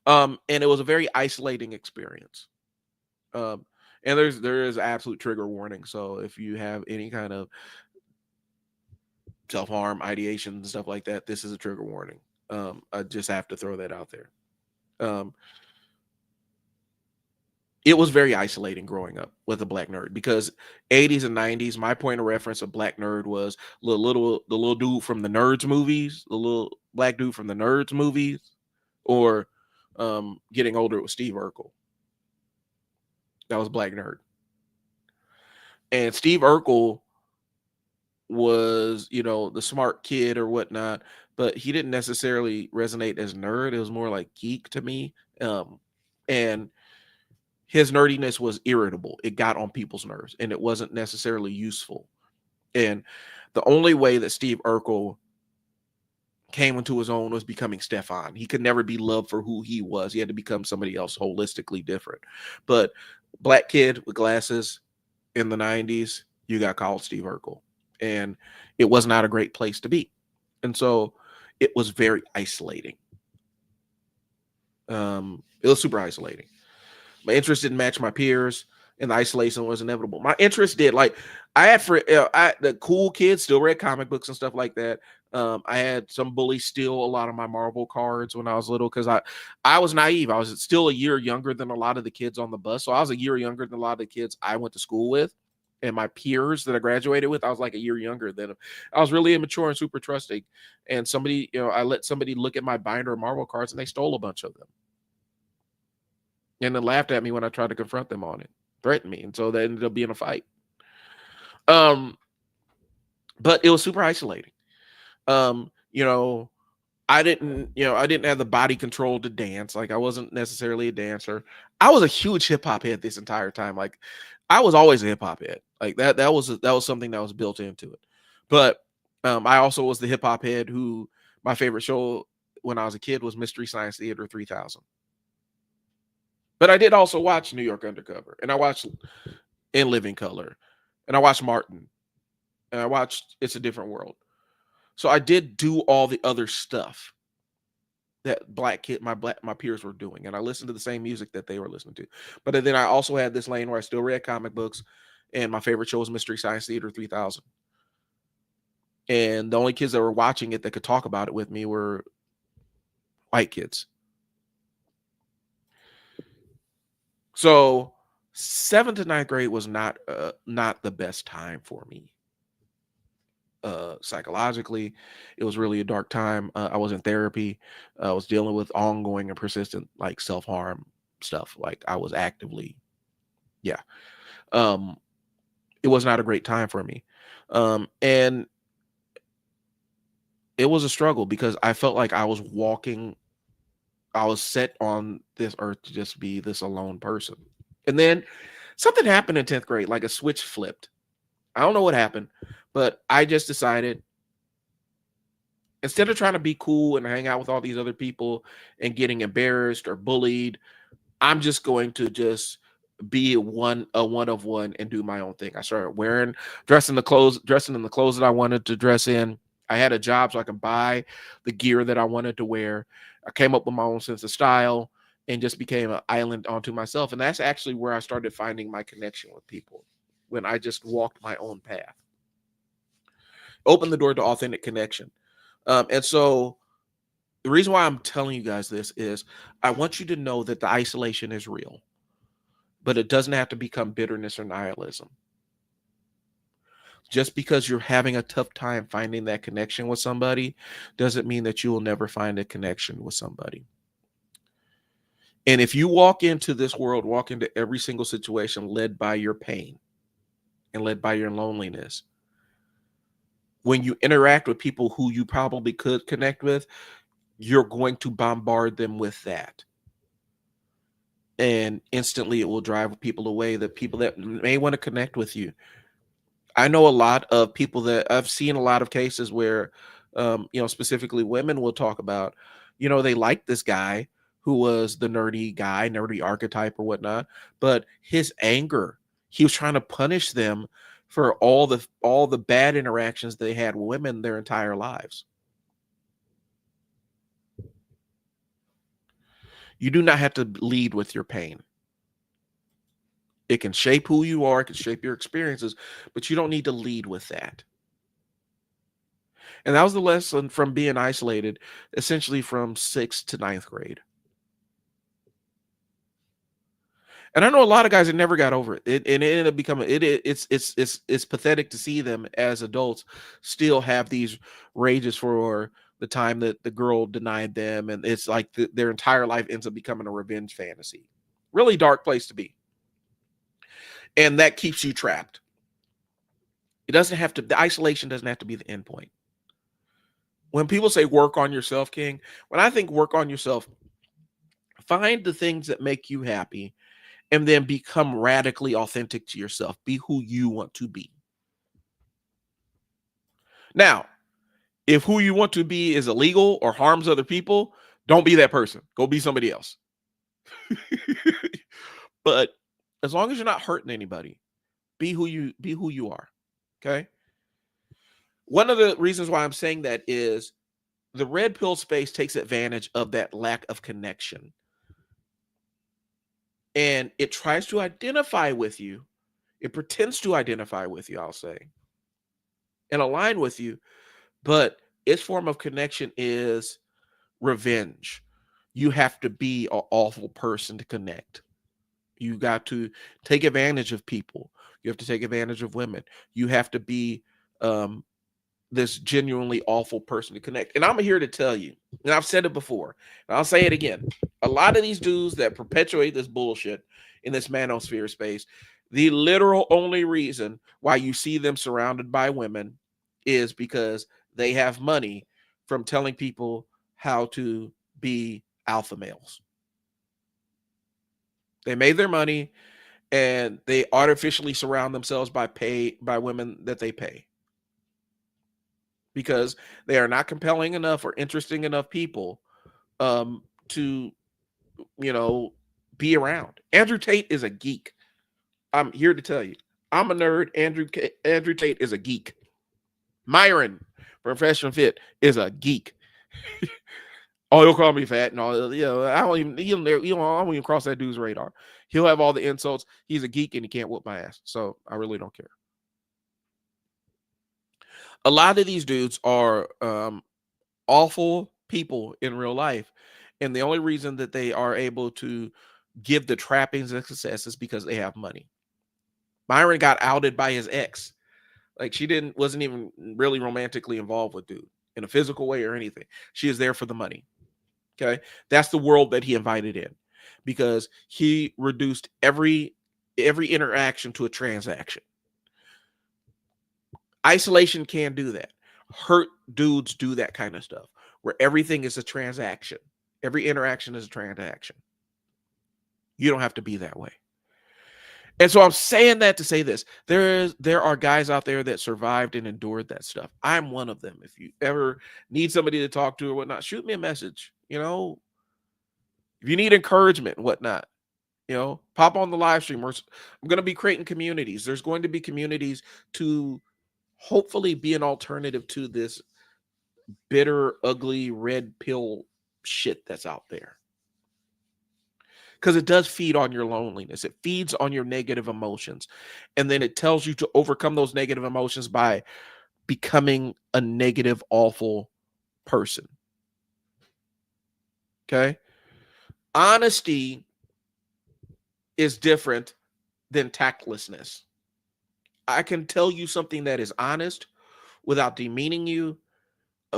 And it was a very isolating experience. Um, and there is absolute trigger warning. So if you have any kind of self harm ideation and stuff like that, this is a trigger warning. I just have to throw that out there. Um, it was very isolating growing up with a black nerd, because 80s and 90s, my point of reference of black nerd was the little dude from the Nerds movies, the little black dude from the Nerds movies, or getting older with Steve Urkel. That was black nerd. And Steve Urkel was, the smart kid or whatnot, but he didn't necessarily resonate as nerd. It was more like geek to me. And his nerdiness was irritable. It got on people's nerves, and it wasn't necessarily useful. And the only way that Steve Urkel came into his own was becoming Stefan. He could never be loved for who he was. He had to become somebody else holistically different. But black kid with glasses in the 90s, you got called Steve Urkel. And it was not a great place to be. And so it was very isolating. It was super isolating. My interest didn't match my peers, and the isolation was inevitable. My interest did. Like, I had the cool kids still read comic books and stuff like that. I had some bullies steal a lot of my Marvel cards when I was little, because I was naive. I was still a year younger than a lot of the kids on the bus, so I was a year younger than a lot of the kids I went to school with, and my peers that I graduated with, I was like a year younger than them. I was really immature and super trusting. And I let somebody look at my binder of Marvel cards, and they stole a bunch of them, and then laughed at me when I tried to confront them on it, threatened me, and so that ended up being a fight. Um, but it was super isolating. Um, you know, I didn't have the body control to dance. Like, I wasn't necessarily a dancer. I was a huge hip hop head this entire time. Like, I was always a hip hop head. Like that was something that was built into it. But I also was the hip hop head who, my favorite show when I was a kid was Mystery Science Theater 3000. But I did also watch New York Undercover, and I watched In Living Color, and I watched Martin, and I watched It's a Different World. So I did do all the other stuff that my peers were doing, and I listened to the same music that they were listening to. But then I also had this lane where I still read comic books, and my favorite show was Mystery Science Theater 3000. And the only kids that were watching it that could talk about it with me were white kids. So 7th to 9th grade was not the best time for me. Psychologically, it was really a dark time. I was in therapy. I was dealing with ongoing and persistent like self-harm stuff. Like I was actively, yeah. Um, it was not a great time for me. And it was a struggle because I felt like I was set on this earth to just be this alone person. And then something happened in 10th grade, like a switch flipped. I don't know what happened, but I just decided, instead of trying to be cool and hang out with all these other people and getting embarrassed or bullied, I'm just going to just be a one of one and do my own thing. I started dressing in the clothes that I wanted to dress in. I had a job so I could buy the gear that I wanted to wear. I came up with my own sense of style and just became an island onto myself. And that's actually where I started finding my connection with people, when I just walked my own path. Opened the door to authentic connection. And so the reason why I'm telling you guys this is I want you to know that the isolation is real, but it doesn't have to become bitterness or nihilism. Just because you're having a tough time finding that connection with somebody doesn't mean that you will never find a connection with somebody. And if you walk into this world, walk into every single situation led by your pain and led by your loneliness, when you interact with people who you probably could connect with, you're going to bombard them with that. And instantly it will drive people away, the people that may want to connect with you. I know a lot of people that I've seen a lot of cases where, specifically women will talk about, they like this guy who was the nerdy guy, nerdy archetype or whatnot, but his anger, he was trying to punish them for all the bad interactions they had with women their entire lives. You do not have to lead with your pain. It can shape who you are, it can shape your experiences, but you don't need to lead with that. And that was the lesson from being isolated, essentially from 6th to 9th grade. And I know a lot of guys that never got over it. And it ended up becoming it's pathetic to see them as adults still have these rages for the time that the girl denied them, and it's like their entire life ends up becoming a revenge fantasy. Really dark place to be. And that keeps you trapped. The isolation doesn't have to be the end point. When people say work on yourself, King, when I think work on yourself, find the things that make you happy and then become radically authentic to yourself. Be who you want to be. Now, if who you want to be is illegal or harms other people, don't be that person. Go be somebody else. But as long as you're not hurting anybody, be who you are. Okay? One of the reasons why I'm saying that is the red pill space takes advantage of that lack of connection. And it tries to identify with you. It pretends to identify with you, I'll say, and align with you, but its form of connection is revenge. You have to be an awful person to connect. You got to take advantage of people. You have to take advantage of women. You have to be um, this genuinely awful person to connect. And I'm here to tell you, and I've said it before, and I'll say it again. A lot of these dudes that perpetuate this bullshit in this manosphere space, the literal only reason why you see them surrounded by women is because they have money from telling people how to be alpha males. They made their money and they artificially surround themselves by women that they pay, because they are not compelling enough or interesting enough people to you know be around. Andrew Tate is a geek. I'm here to tell you. I'm a nerd. Andrew Tate is a geek. Myron Professional Fit is a geek. Oh, he'll call me fat and all. I don't even I won't even cross that dude's radar. He'll have all the insults. He's a geek and he can't whoop my ass. So I really don't care. A lot of these dudes are awful people in real life, and the only reason that they are able to give the trappings of success is because they have money. Byron got outed by his ex. Like she wasn't even really romantically involved with dude in a physical way or anything. She is there for the money. Okay. That's the world that he invited in because he reduced every interaction to a transaction. Isolation can do that. Hurt dudes do that kind of stuff where everything is a transaction. Every interaction is a transaction. You don't have to be that way. And so I'm saying that to say this. There are guys out there that survived and endured that stuff. I'm one of them. If you ever need somebody to talk to or whatnot, shoot me a message. If you need encouragement and whatnot, pop on the live stream. I'm going to be creating communities. There's going to be communities to hopefully be an alternative to this bitter, ugly, red pill shit that's out there. Because it does feed on your loneliness. It feeds on your negative emotions. And then it tells you to overcome those negative emotions by becoming a negative, awful person. Okay? Honesty is different than tactlessness. I can tell you something that is honest without demeaning you,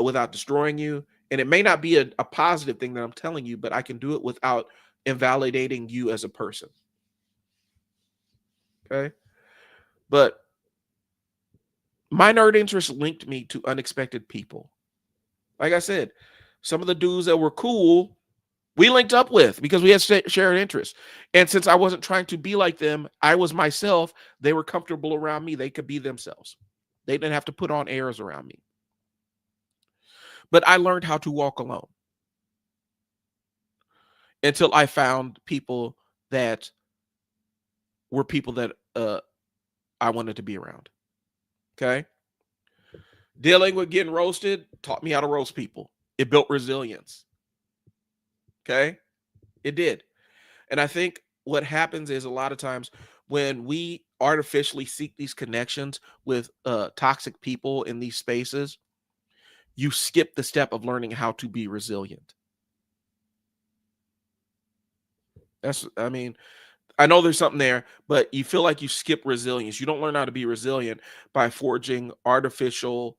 without destroying you. And it may not be a positive thing that I'm telling you, but I can do it without invalidating you as a person. Okay? But my nerd interest linked me to unexpected people. Like I said, some of the dudes that were cool, we linked up with because we had shared interests. And since I wasn't trying to be like them, I was myself. They were comfortable around me. They could be themselves. They didn't have to put on airs around me. But I learned how to walk alone until I found people that were people that I wanted to be around. Okay. Dealing with getting roasted taught me how to roast people. It built resilience. Okay. It did. And I think what happens is a lot of times when we artificially seek these connections with toxic people in these spaces, you skip the step of learning how to be resilient. I know there's something there, but you feel like you skip resilience. You don't learn how to be resilient by forging artificial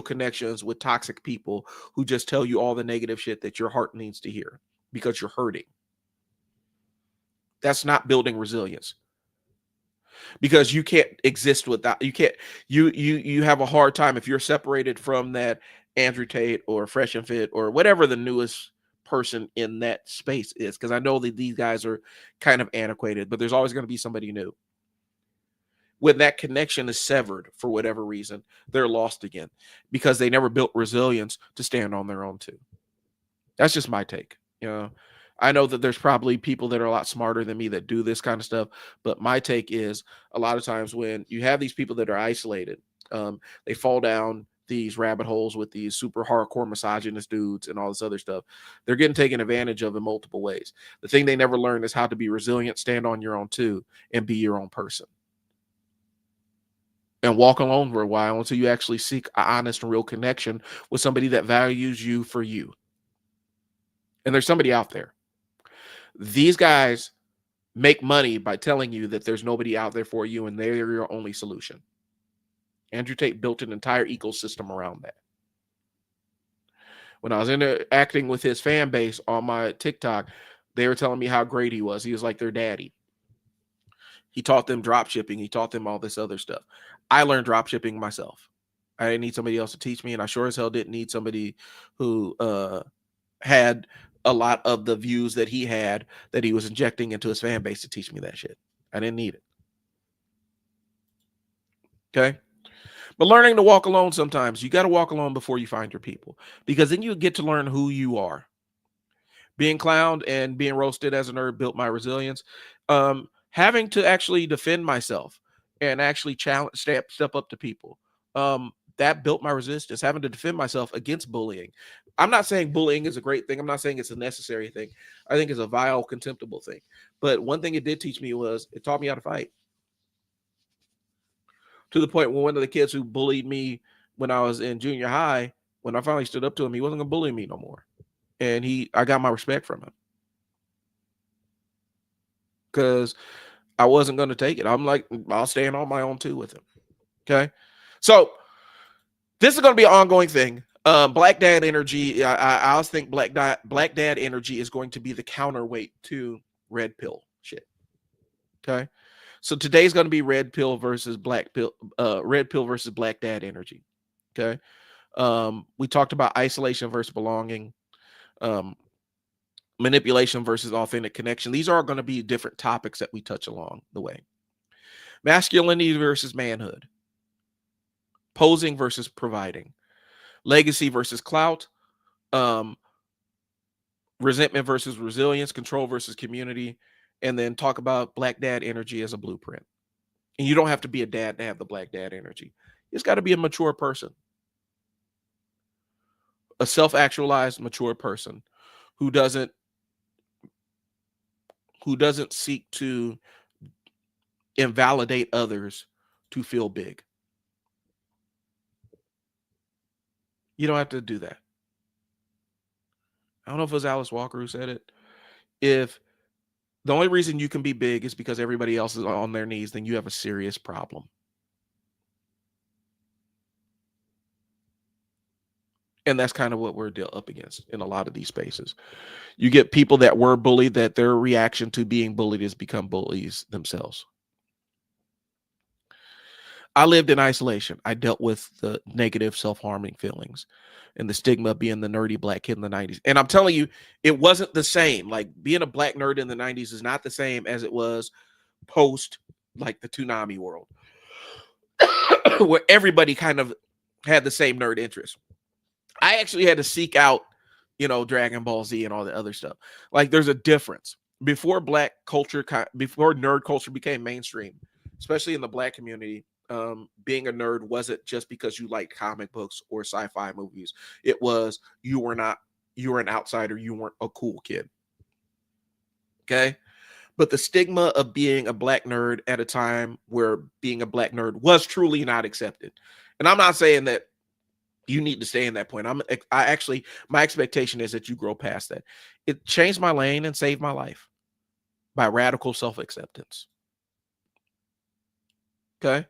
connections with toxic people who just tell you all the negative shit that your heart needs to hear because you're hurting. That's not building resilience. Because you can't exist without you have a hard time if you're separated from that Andrew Tate or Fresh and Fit or whatever the newest person in that space is, because I know that these guys are kind of antiquated, but there's always going to be somebody new. When that connection is severed for whatever reason, they're lost again because they never built resilience to stand on their own too. That's just my take. I know that there's probably people that are a lot smarter than me that do this kind of stuff, but my take is a lot of times when you have these people that are isolated, they fall down these rabbit holes with these super hardcore misogynist dudes and all this other stuff. They're getting taken advantage of in multiple ways. The thing they never learn is how to be resilient, stand on your own too, and be your own person. And walk alone for a while until you actually seek an honest and real connection with somebody that values you for you. And there's somebody out there. These guys make money by telling you that there's nobody out there for you and they're your only solution. Andrew Tate built an entire ecosystem around that. When I was interacting with his fan base on my TikTok, they were telling me how great he was. He was like their daddy. He taught them drop shipping. He taught them all this other stuff. I learned drop shipping myself. I didn't need somebody else to teach me, and I sure as hell didn't need somebody who had a lot of the views that he had that he was injecting into his fan base to teach me that shit. I didn't need it. Okay. But learning to walk alone sometimes, you got to walk alone before you find your people, because then you get to learn who you are. Being clowned and being roasted as a nerd built my resilience. Having to actually defend myself and actually step up to people. That built my resistance, having to defend myself against bullying. I'm not saying bullying is a great thing. I'm not saying it's a necessary thing. I think it's a vile, contemptible thing. But one thing it did teach me was it taught me how to fight. To the point where one of the kids who bullied me when I was in junior high, when I finally stood up to him, he wasn't gonna bully me no more. And I got my respect from him because I wasn't gonna take it. I'm like, I'll stand on my own too with him. Okay. So this is gonna be an ongoing thing. Black dad energy. I always think black dad energy is going to be the counterweight to red pill shit. Okay. So today's going to be red pill versus black pill, red pill versus black dad energy. Okay. We talked about isolation versus belonging, um, manipulation versus authentic connection. These are going to be different topics that we touch along the way. Masculinity versus manhood, posing versus providing, legacy versus clout, um, resentment versus resilience, control versus community, and then talk about black dad energy as a blueprint. And you don't have to be a dad to have the black dad energy. You just got to be a mature person, a self-actualized, mature person who doesn't seek to invalidate others to feel big. You don't have to do that. I don't know if it was Alice Walker who said it. If the only reason you can be big is because everybody else is on their knees, then you have a serious problem. And that's kind of what we're up against in a lot of these spaces. You get people that were bullied, that their reaction to being bullied is become bullies themselves. I lived in isolation. I dealt with the negative self-harming feelings and the stigma of being the nerdy black kid in the 90s. And I'm telling you, it wasn't the same. Like being a black nerd in the 90s is not the same as it was post like the Toonami world, where everybody kind of had the same nerd interest. I actually had to seek out, Dragon Ball Z and all the other stuff. Like there's a difference. Before black culture, before nerd culture became mainstream, especially in the black community, being a nerd wasn't just because you liked comic books or sci-fi movies. It was you were an outsider. You weren't a cool kid. Okay. But the stigma of being a black nerd at a time where being a black nerd was truly not accepted. And I'm not saying that you need to stay in that point. My expectation is that you grow past that. It changed my lane and saved my life by radical self-acceptance. Okay.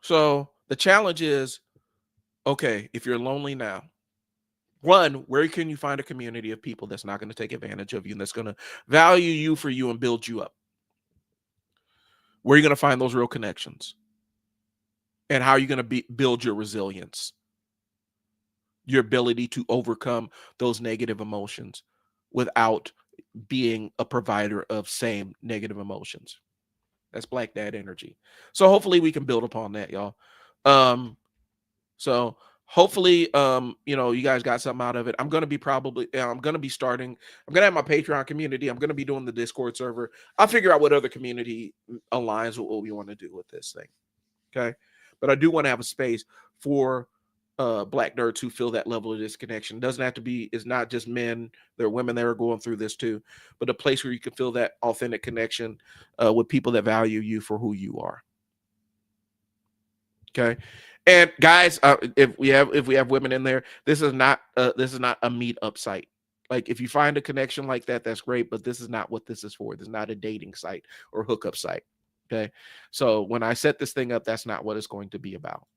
So the challenge is, okay, if you're lonely now, one, where can you find a community of people that's not going to take advantage of you and that's going to value you for you and build you up? Where are you going to find those real connections? And how are you going to build your resilience? Your ability to overcome those negative emotions without being a provider of same negative emotions. That's black dad energy. So hopefully we can build upon that, y'all. So hopefully, you guys got something out of it. I'm going to be starting, I'm going to have my Patreon community. I'm going to be doing the Discord server. I'll figure out what other community aligns with what we want to do with this thing. Okay. But I do want to have a space for black nerds who feel that level of disconnection. It doesn't have to be, it's not just men, there are women that are going through this too, but a place where you can feel that authentic connection with people that value you for who you are. Okay. And guys, if we have women in there, this is not a meetup site. Like if you find a connection like that, that's great, but this is not what this is for. This is not a dating site or hookup site. Okay. So when I set this thing up, that's not what it's going to be about.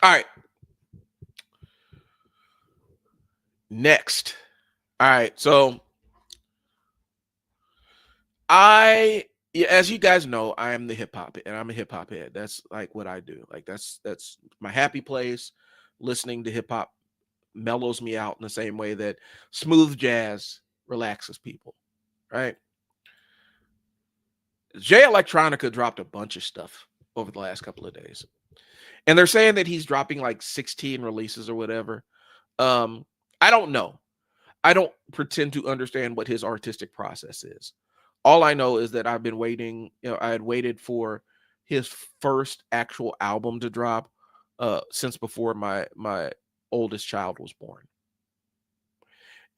All right. Next. All right. So as you guys know, I am the hip hop and I'm a hip hop head. That's like what I do. Like that's my happy place. Listening to hip hop mellows me out in the same way that smooth jazz relaxes people. Right. Jay Electronica dropped a bunch of stuff over the last couple of days. And they're saying that he's dropping like 16 releases or whatever. I don't know. I don't pretend to understand what his artistic process is. All I know is that I've been waiting. I had waited for his first actual album to drop since before my oldest child was born.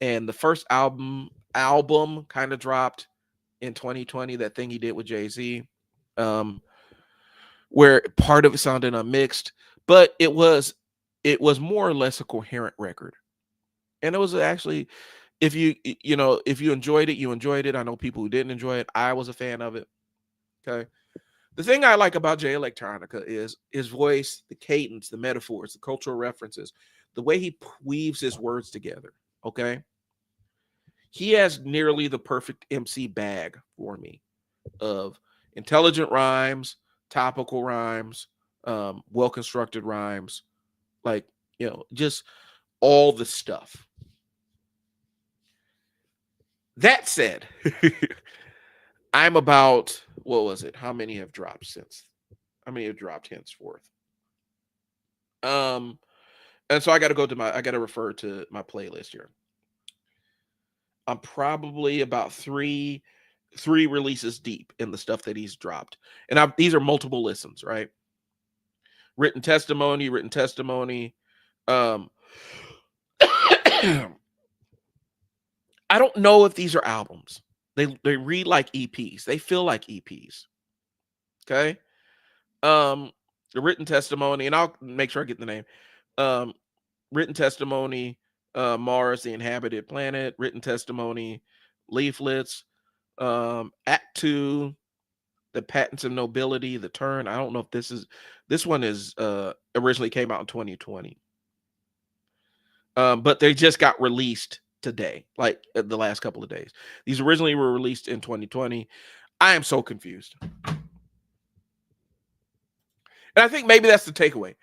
And the first album kind of dropped in 2020, that thing he did with Jay-Z, um, where part of it sounded unmixed, but it was more or less a coherent record. And it was actually, if if you enjoyed it, you enjoyed it. I know people who didn't enjoy it. I was a fan of it. Okay. The thing I like about Jay Electronica is his voice, the cadence, the metaphors, the cultural references, the way he weaves his words together. Okay. He has nearly the perfect MC bag for me of intelligent rhymes, topical rhymes, well constructed rhymes, like, just all the stuff. That said, I'm about, what was it? How many have dropped since? How many have dropped henceforth? Um, and so I got to refer to my playlist here. I'm probably about three releases deep in the stuff that he's dropped, and these are multiple listens, right? Written testimony. Um, I don't know if these are albums. They read like EPs. They feel like EPs. Okay. Um, the written testimony, and I'll make sure I get the name. Um, written testimony, Mars, the inhabited planet. Written testimony, leaflets. Act Two, the patents of nobility, the turn. I don't know if this one is originally came out in 2020. But they just got released today, like the last couple of days. These originally were released in 2020. I am so confused. And I think maybe that's the takeaway.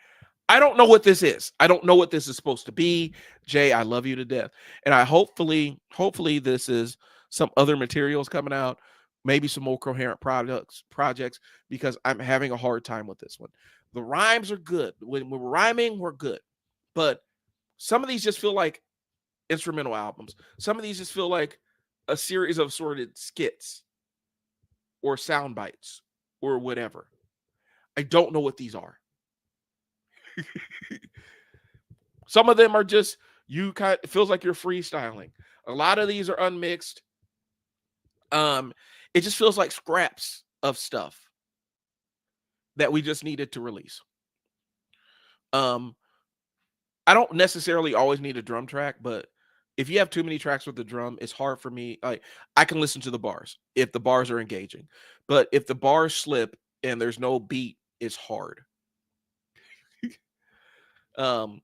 I don't know what this is. I don't know what this is supposed to be. Jay, I love you to death. And I hopefully this is some other materials coming out, maybe some more coherent projects, because I'm having a hard time with this one. The rhymes are good. When we're rhyming, we're good. But some of these just feel like instrumental albums. Some of these just feel like a series of sorted skits or sound bites or whatever. I don't know what these are. Some of them are just, it feels like you're freestyling. A lot of these are unmixed. It just feels like scraps of stuff that we just needed to release. I don't necessarily always need a drum track, but if you have too many tracks with the drum, it's hard for me. Like, I can listen to the bars if the bars are engaging, but if the bars slip and there's no beat, it's hard. um,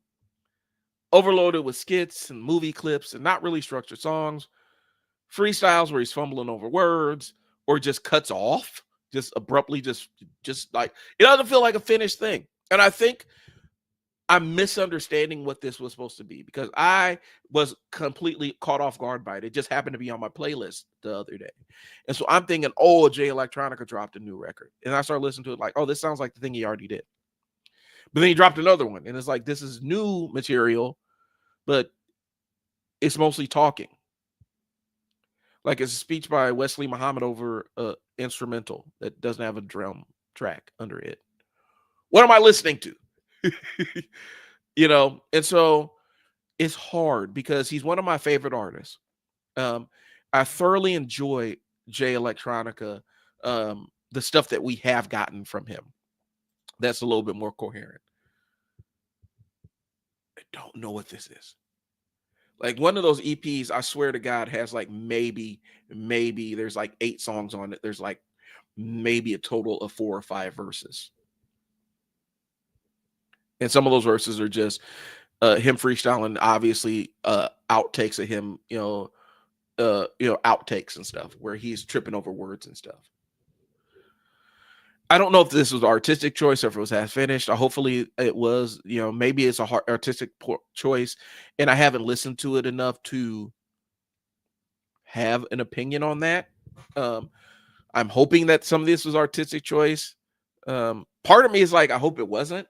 Overloaded with skits and movie clips and not really structured songs, freestyles where he's fumbling over words or just cuts off, just abruptly, just like, it doesn't feel like a finished thing. And I think I'm misunderstanding what this was supposed to be, because I was completely caught off guard by it. It just happened to be on my playlist the other day. And so I'm thinking, oh, Jay Electronica dropped a new record. And I started listening to it like, oh, this sounds like the thing he already did. But then he dropped another one. And it's like, this is new material, but it's mostly talking. Like, it's a speech by Wesley Muhammad over instrumental that doesn't have a drum track under it. What am I listening to? And so it's hard because he's one of my favorite artists. I thoroughly enjoy Jay Electronica, the stuff that we have gotten from him that's a little bit more coherent. I don't know what this is. Like, one of those EPs, I swear to God, has like maybe there's like 8 songs on it. There's like maybe a total of 4 or 5 verses. And some of those verses are just him freestyling, obviously outtakes of him, outtakes and stuff where he's tripping over words and stuff. I don't know if this was an artistic choice or if it was half finished. Hopefully it was, maybe it's a artistic choice, and I haven't listened to it enough to have an opinion on that. I'm hoping that some of this was artistic choice. Part of me is like, I hope it wasn't.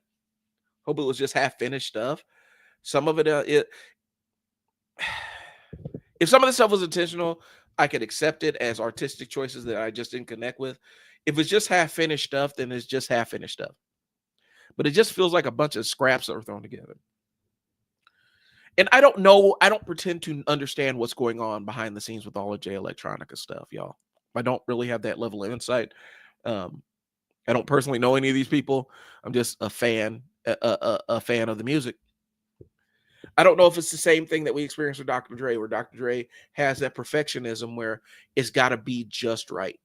Hope it was just half finished stuff. Some of it, if some of the stuff was intentional, I could accept it as artistic choices that I just didn't connect with. If it's just half finished stuff, then it's just half finished stuff. But it just feels like a bunch of scraps that are thrown together. And I don't know, I don't pretend to understand what's going on behind the scenes with all of Jay Electronica stuff, y'all. I don't really have that level of insight. Um, I don't personally know any of these people. I'm just a fan, a fan of the music. I don't know if it's the same thing that we experienced with Dr. Dre, where Dr. Dre has that perfectionism where it's got to be just right.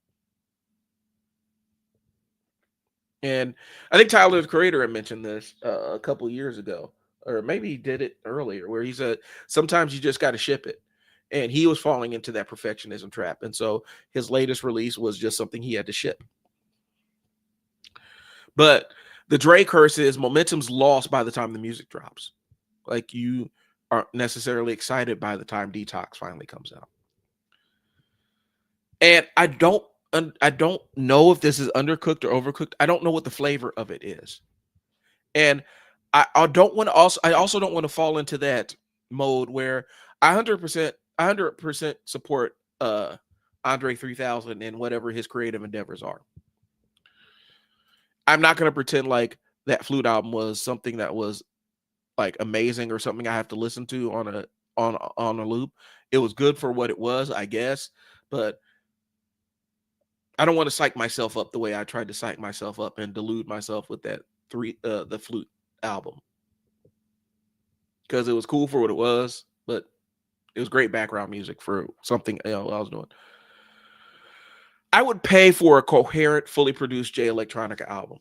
And I think Tyler the Creator had mentioned this a couple years ago, or maybe he did it earlier, where he said sometimes you just got to ship it. And he was falling into that perfectionism trap. And so his latest release was just something he had to ship. But the Dre curse is momentum's lost by the time the music drops. Like you aren't necessarily excited by the time Detox finally comes out. And I don't know if this is undercooked or overcooked. I don't know what the flavor of it is. And I don't want to also I also don't want to fall into that mode where I 100% support Andre 3000 and whatever his creative endeavors are. I'm not going to pretend like that flute album was something that was like amazing or something I have to listen to on a loop. It was good for what it was, I guess, but I don't want to psych myself up the way I tried to psych myself up and delude myself with that the flute album, because it was cool for what it was, but it was great background music for something else I was doing. I would pay for a coherent, fully produced Jay Electronica album,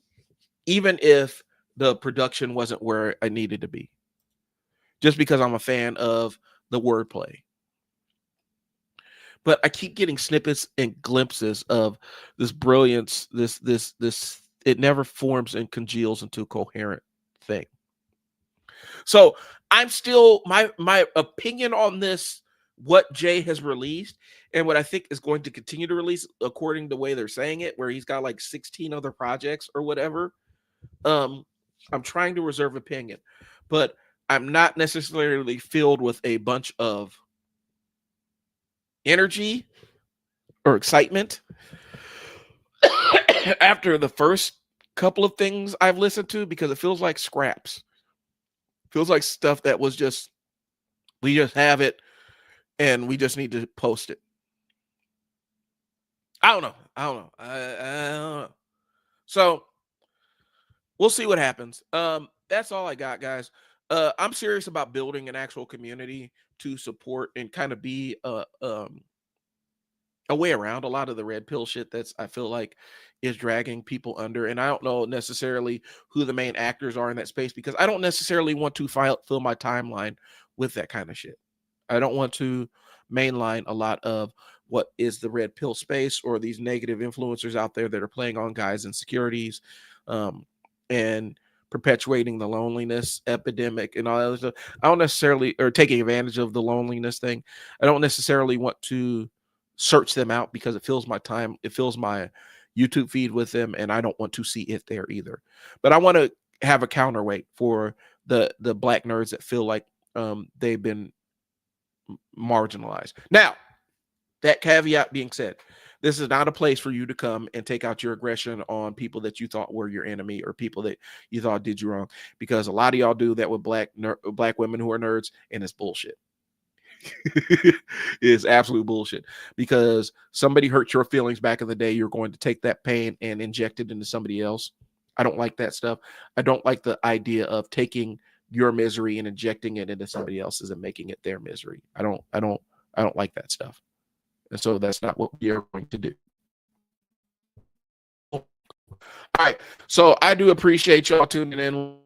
even if the production wasn't where I needed to be, just because I'm a fan of the wordplay. But I keep getting snippets and glimpses of this brilliance, this it never forms and congeals into a coherent thing. So I'm still my opinion on this, what Jay has released and what I think is going to continue to release according to the way they're saying it, where he's got like 16 other projects or whatever. Um, I'm trying to reserve opinion, but I'm not necessarily filled with a bunch of energy or excitement after the first couple of things I've listened to, because it feels like scraps. Feels like stuff that was just, we just have it and we just need to post it. I don't know. I don't know. I don't know. So we'll see what happens. That's all I got, guys. I'm serious about building an actual community to support and kind of be a way around a lot of the red pill shit that's, I feel like, is dragging people under. And I don't know necessarily who the main actors are in that space, because I don't necessarily want to fill my timeline with that kind of shit. I don't want to mainline a lot of what is the red pill space or these negative influencers out there that are playing on guys' insecurities, and perpetuating the loneliness epidemic and all that other stuff. I don't necessarily, or taking advantage of the loneliness thing. I don't necessarily want to search them out, because it fills my time, it fills my YouTube feed with them, and I don't want to see it there either. But I want to have a counterweight for the black nerds that feel like they've been marginalized. Now, that caveat being said, this is not a place for you to come and take out your aggression on people that you thought were your enemy or people that you thought did you wrong, because a lot of y'all do that with black women who are nerds, and it's bullshit. Is absolute bullshit, because somebody hurt your feelings back in the day. You're going to take that pain and inject it into somebody else. I don't like that stuff. I don't like the idea of taking your misery and injecting it into somebody else's and making it their misery. I don't like that stuff. And so that's not what we are going to do. All right. So I do appreciate y'all tuning in.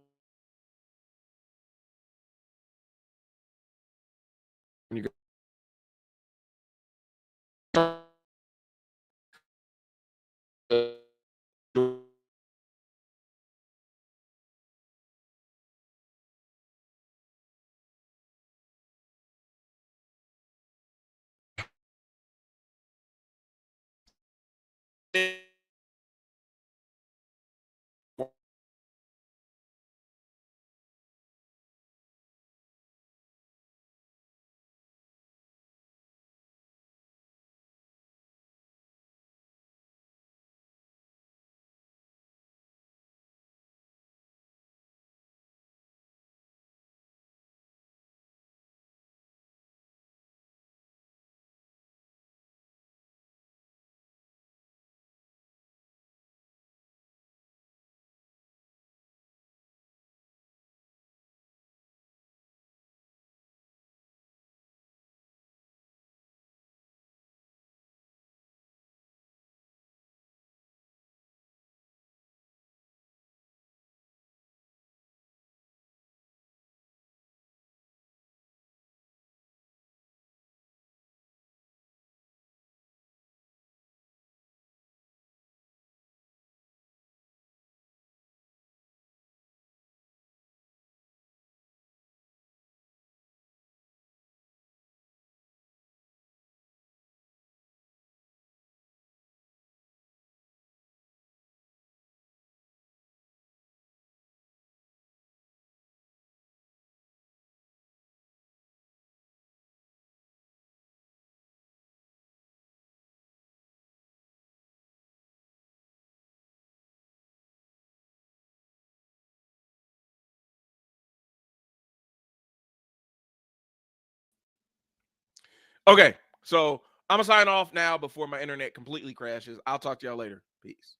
Okay, so I'm gonna sign off now before my internet completely crashes. I'll talk to y'all later. Peace.